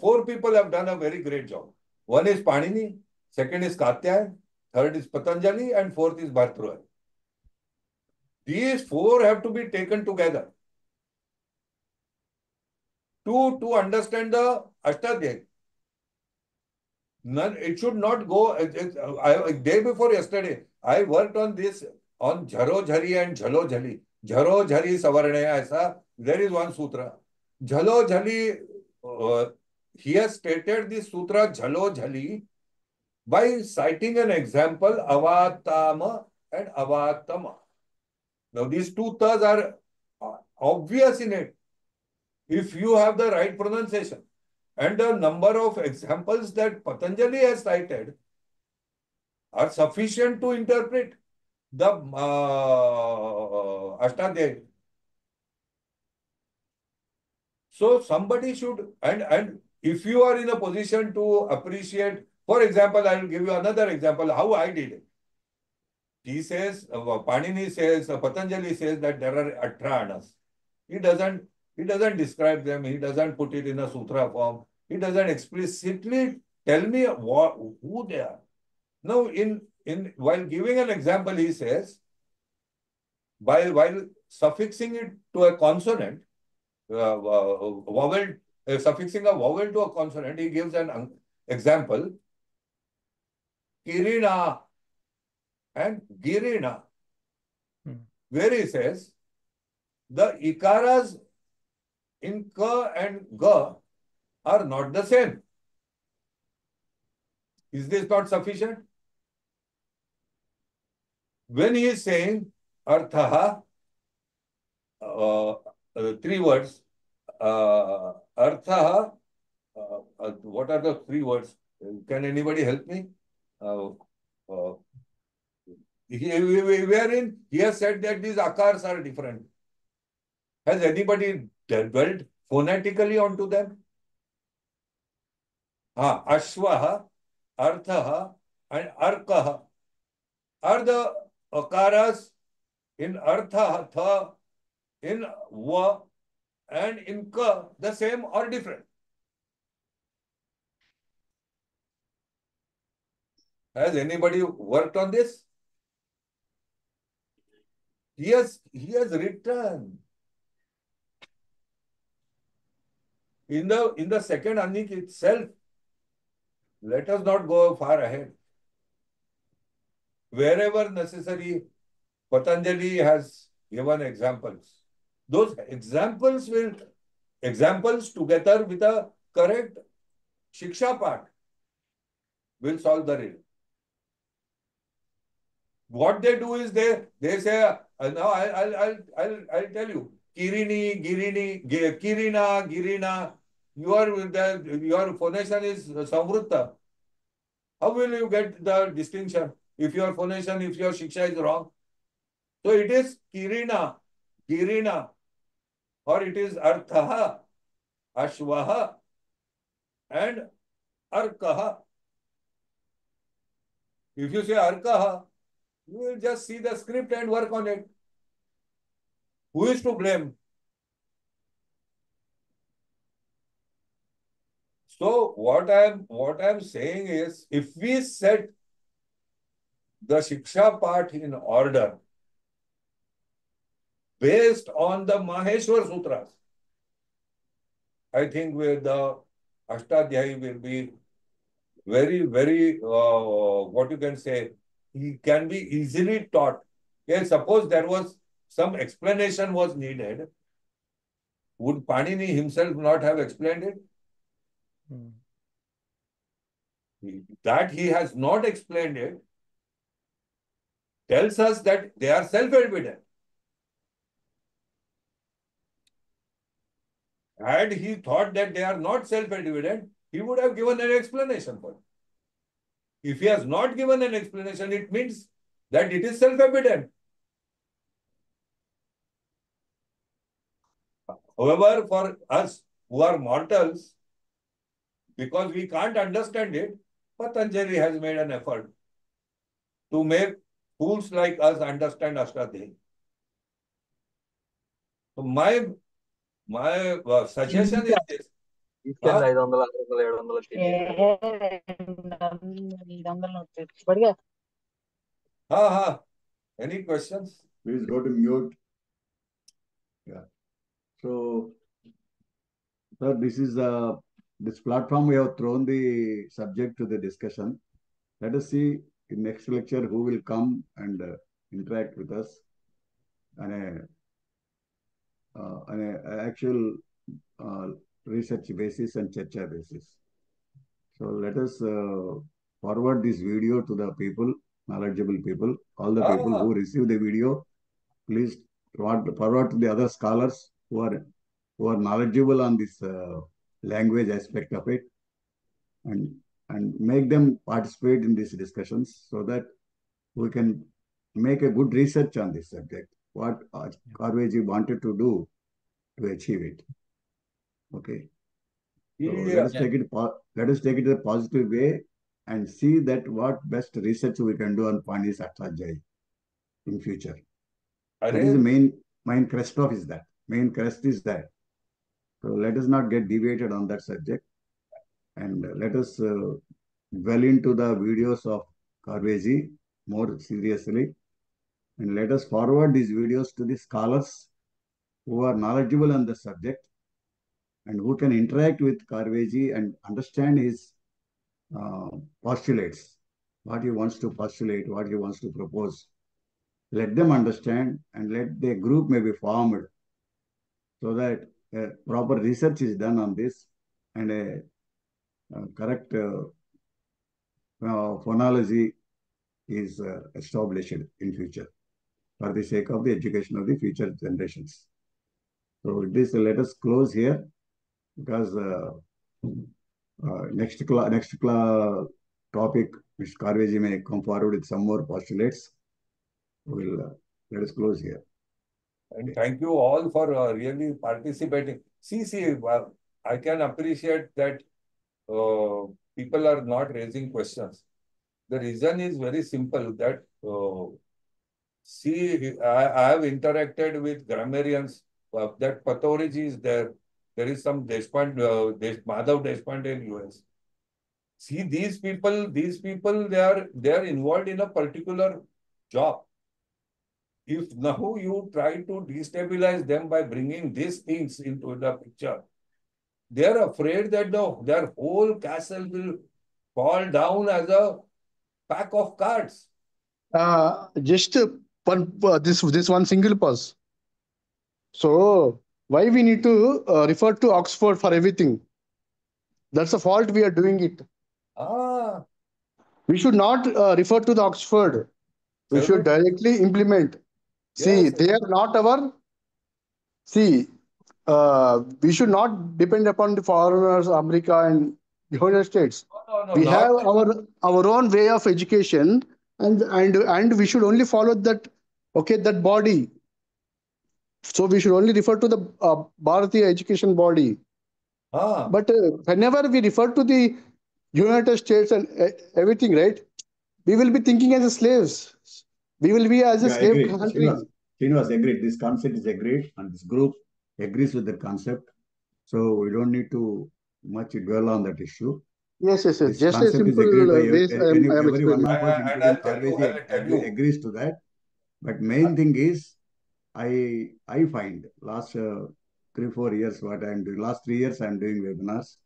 four people have done a very great job. One is Panini, second is Katyayana, third is Patanjali, and fourth is Bhartrhari. These four have to be taken together to understand the Ashtadhyayi. It should not go. Day before yesterday, I worked on this, on Jharo Jhari and Jhalo Jhali. Jharo Jhari Savarnaya, aisa. There is one sutra. Jhalo Jhali, he has stated this sutra Jhalo Jhali by citing an example, Avatama and Avatama. Now, these two terms are obvious in it if you have the right pronunciation. And the number of examples that Patanjali has cited are sufficient to interpret the Ashtadhyayi. So somebody should, and if you are in a position to appreciate, for example, I will give you another example how I did it. He says, Panini says, Patanjali says that there are Atranas. He doesn't describe them. He doesn't put it in a sutra form. He doesn't explicitly tell me who they are. Now, while giving an example, he says, while suffixing it to a consonant, suffixing a vowel to a consonant, he gives an example, Kirina and Girina, where he says, the ikaras in ka and ga are not the same. Is this not sufficient? When he is saying arthaha, three words, arthaha, what are the three words? Can anybody help me? He has said that these akars are different. Has anybody dwelt phonetically onto them? Ashvaha, Arthaha, and Arkaha are the akaras in Artha, Tha, in Va, and in Ka the same or different? Has anybody worked on this? He has written in the second Anik itself. Let us not go far ahead. Wherever necessary, Patanjali has given examples. Those examples together with a correct Shiksha part will solve the riddle. What they do is they say, now I'll tell you, Kirina, Girina, your phonation is Samvrutta. How will you get the distinction if your phonation, if your Shiksha is wrong? So it is Kirina, Girina, or it is Arthaha, Ashvaha, and Arkaha. If you say Arkaha, you will just see the script and work on it. Who is to blame? So what I'm saying is, if we set the Shiksha part in order based on the Maheshwar Sutras, I think the Ashtadhyayi will be very, very, what you can say, he can be easily taught. Okay, suppose there was some explanation was needed, would Panini himself not have explained it? That he has not explained it tells us that they are self-evident. Had he thought that they are not self-evident, he would have given an explanation for it. If he has not given an explanation, it means that it is self-evident. However, for us who are mortals, because we can't understand it, Patanjali has made an effort to make fools like us understand Ashtadhyayi. So my suggestion is this. తీసుకెళ్ళి 500, 600, 700 Any questions? Please go to mute. Yeah. So, sir, this platform we have thrown the subject to the discussion. Let us see in next lecture who will come and interact with us on a actual research basis and chacha basis. So let us forward this video to the people, knowledgeable people, all the people who receive the video. Please forward to the other scholars who are knowledgeable on this language aspect of it, and make them participate in these discussions so that we can make a good research on this subject, what Karveji wanted to do to achieve it. Okay. So let us take it a positive way and see that what best research we can do on Pandit Ashtadhyayi in future. That is the main crest of is that. Main crest is that. So let us not get deviated on that subject, and let us dwell into the videos of Karveji more seriously, and let us forward these videos to the scholars who are knowledgeable on the subject and who can interact with Karveji and understand his postulates, what he wants to postulate, what he wants to propose. Let them understand, and let the group may be formed so that proper research is done on this, and a correct phonology is established in future for the sake of the education of the future generations. So with this, let us close here, because next topic, Mr. Karveji may come forward with some more postulates. Let us close here. And thank you all for really participating. See, I can appreciate that people are not raising questions. The reason is very simple, that I have interacted with grammarians, that pathology is there. There is some Madhav Deshpande in US. See, these people, they are involved in a particular job. If now you try to destabilize them by bringing these things into the picture, they are afraid that their whole castle will fall down as a pack of cards. Just this one single pause. So why we need to refer to Oxford for everything? That's the fault we are doing it. We should not refer to the Oxford. We should directly implement. See, they are not our. See, we should not depend upon the foreigners, America and the United States. We have our own way of education, and we should only follow that. Okay, that body. So we should only refer to the Bharatiya education body. But whenever we refer to the United States and everything, right, we will be thinking as slaves. We will be as a slave country. Srinivas agreed. This concept is agreed, and this group agrees with the concept. So we don't need to much dwell on that issue. Yes. This Just a concept is simple agreed by ways I am every one of us, including Karveji, agrees to that. But main thing is, I find last 3-4 years what I am doing. Last 3 years I am doing webinars.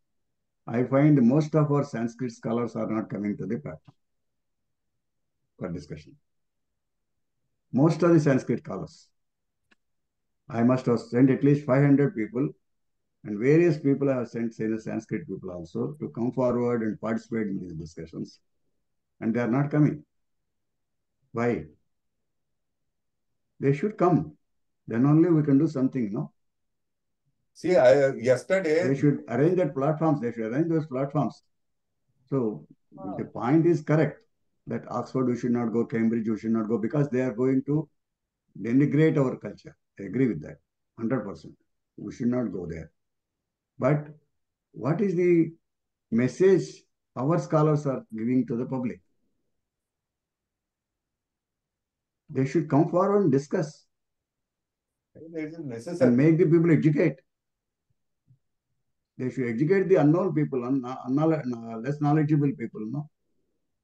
I find most of our Sanskrit scholars are not coming to the platform for discussion. Most of the Sanskrit scholars. I must have sent at least 500 people, and various people I have sent, say the Sanskrit people also, to come forward and participate in these discussions. And they are not coming. Why? They should come. Then only we can do something, no? See, yesterday... They should arrange that platforms. They should arrange those platforms. So the point is correct, that Oxford we should not go, Cambridge we should not go, because they are going to denigrate our culture. I agree with that, 100%. We should not go there. But what is the message our scholars are giving to the public. They should come forward and discuss. It is necessary. And make the people educate. They should educate the unknown people, less knowledgeable people, no?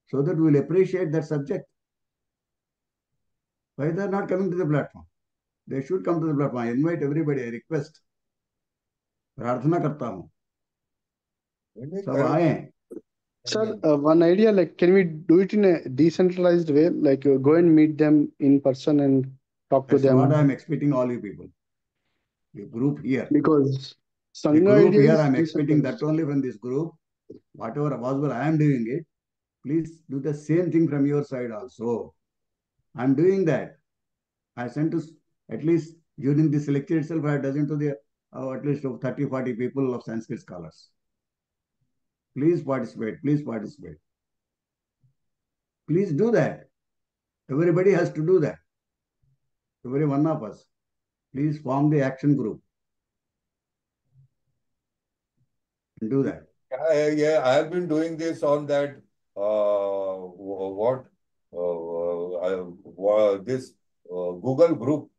So that we will appreciate that subject. Why they are not coming to the platform? They should come to the platform. I invite everybody, I request. प्रार्थना करता हूँ सब आए. Sir, one idea, like, can we do it in a decentralized way? Like, go and meet them in person and talk to That's them. what I am expecting all you people. The group here. Because The Sangha group idea here, is I am expecting that decentralized. only from this group. Whatever possible, I am doing it. Please do the same thing from your side also. I am doing that. I sent to at least during this lecture itself, I have dozen to the at least 30, 40 people of Sanskrit scholars. Please participate. Please participate. Please do that. Everybody has to do that. Every one of us. Please form the action group and do that. Yeah, I have been doing this on that this Google group.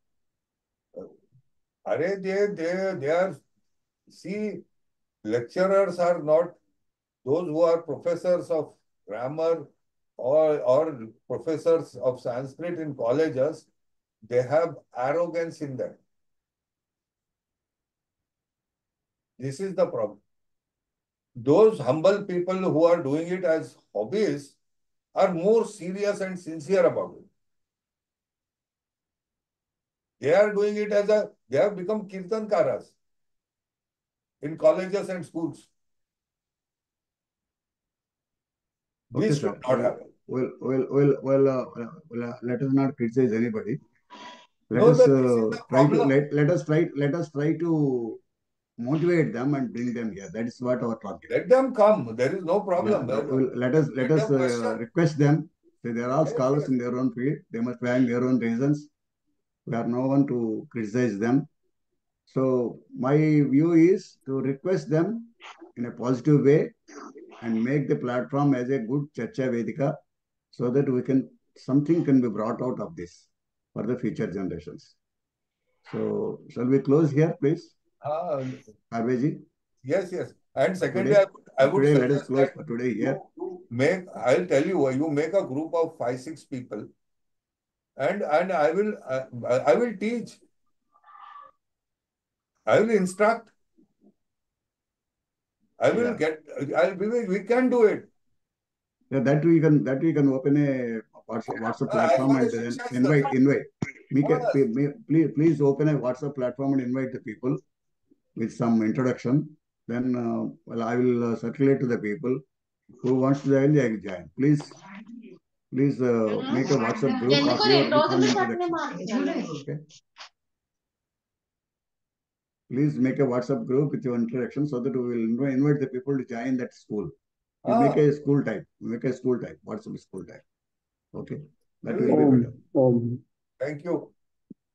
They are, see, lecturers are not those who are professors of grammar or professors of Sanskrit in colleges. They have arrogance in them. This is the problem. Those humble people who are doing it as hobbies are more serious and sincere about it. They are doing it they have become kirtankaras in colleges and schools. Okay, This sir. should not happen. Let us not criticize anybody. Let No, us this is the try to problem. let us try to motivate them and bring them here. That is what our target. Let them come. There is no problem. Let us question. request them. They are all Yes, scholars yes. in their own field. They must be having their own reasons. We are no one to criticize them. So my view is to request them in a positive way and make the platform as a good Charcha Vedika so that something can be brought out of this for the future generations. So shall we close here, please? Karveji? Yes, yes. And secondly, Today, I would let us suggest close that for today here. I'll tell you, you make a group of 5-6 people, and I will teach. I will instruct. We can do it. Yeah, that we can open a WhatsApp platform and then invite. Please open a WhatsApp platform and invite the people with some introduction. Then I will circulate to the people who wants to join. They join. Please make a WhatsApp group of your with one introduction. Okay. Please make a WhatsApp group with your introduction so that we will invite the people to join that school. You make a school type. WhatsApp school type. Okay. That will be better. Thank you.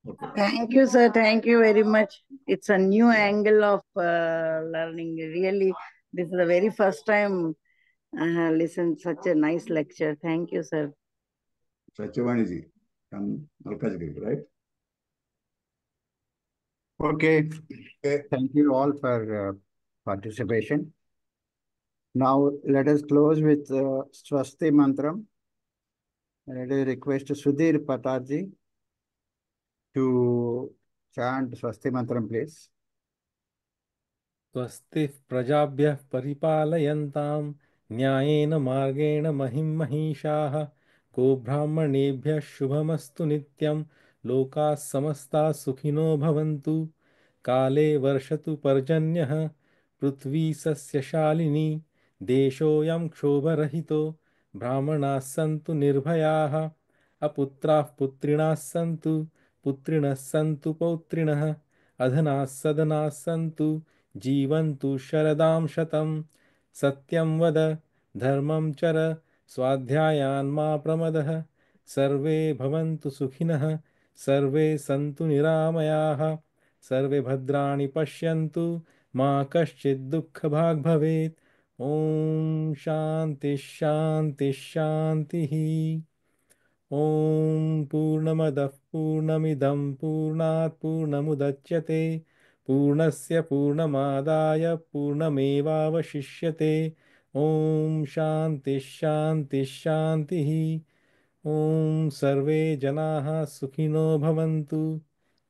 Okay. Thank you, sir. Thank you very much. It's a new angle of learning. Really, this is the very first time I have listened such a nice lecture. Thank you, sir. Satyavaniji from Malkajgiri, right? Okay. Thank you all for participation. Now let us close with Swasti Mantram. And let us request Sudhir Patarji to chant Swasti Mantram, please. स्वस्तिः प्रजाभ्यः परिपालयन्तां न्यायेन मार्गेण महिं महिषाः गोब्राह्मणेभ्यः शुभमस्तु नित्यं लोकाः समस्ताः सुखिनो भवन्तु काले वर्षतु पर्जन्यः पृथ्वी सस्यशालिनी देशोऽयं क्षोभरहितो ब्राह्मणाः सन्तु निर्भयाः अपुत्राः पुत्रिणः सन्तु पुत्रिणः सन्तु पौत्रिणः अधनाः सदनाः सन्तु जीवन्तु शरदां शतं सत्यं वद धर्मं चर स्वाध्यायान् मा प्रमदः सर्वे भवन्तु सुखिनः सर्वे सन्तु निरामयाः सर्वे भद्राणि पश्यन्तु मा कश्चित् दुःखभाग् भवेत् Om Shanti Shanti Shanti. Om Purnamadah Purnamidam Purnat Purnamudachyate Purnasya Purnamadaya Purnamevavashishyate. Om Shanti Shanti Shanti. Om Sarve Janaha Sukhino Bhavantu.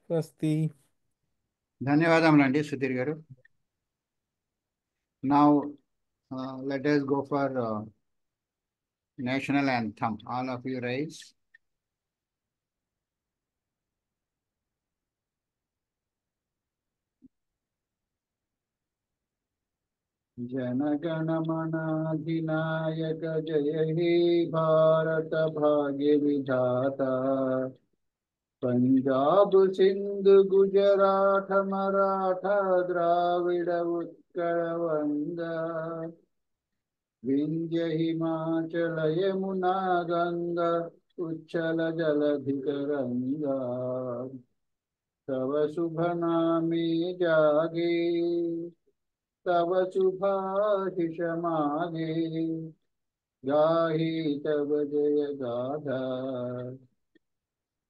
Swasti. ధన్యవాదములండి సుధీర్ గారు. Now let us go for national anthem. All of you rise. Jana Gana Mana अधिनायक जय हे भारत भाग्य विधाता. पंजाब सिंध गुजरात मराठा द्राविड उत्कल वंगा. विंध्य हिमाचल यमुना गंगा उच्छल जलधि तरंगा. तव शुभ नामे जागे तव शुभाशिष मागे. गाहि तव जय गाथा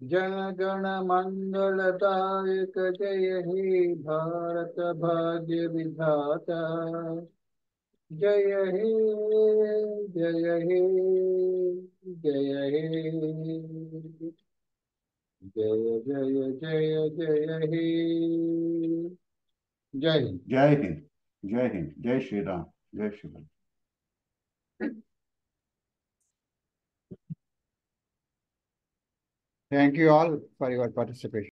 जन गण मंगलदायक जय हे भारत भाग्य विधाता. जय हे जय हे जय हे जय जय जय जय हे. जय हिंद. जय हिंद. जय हिंद. जय श्री राम. जय Shri Ram. Thank you all for your participation.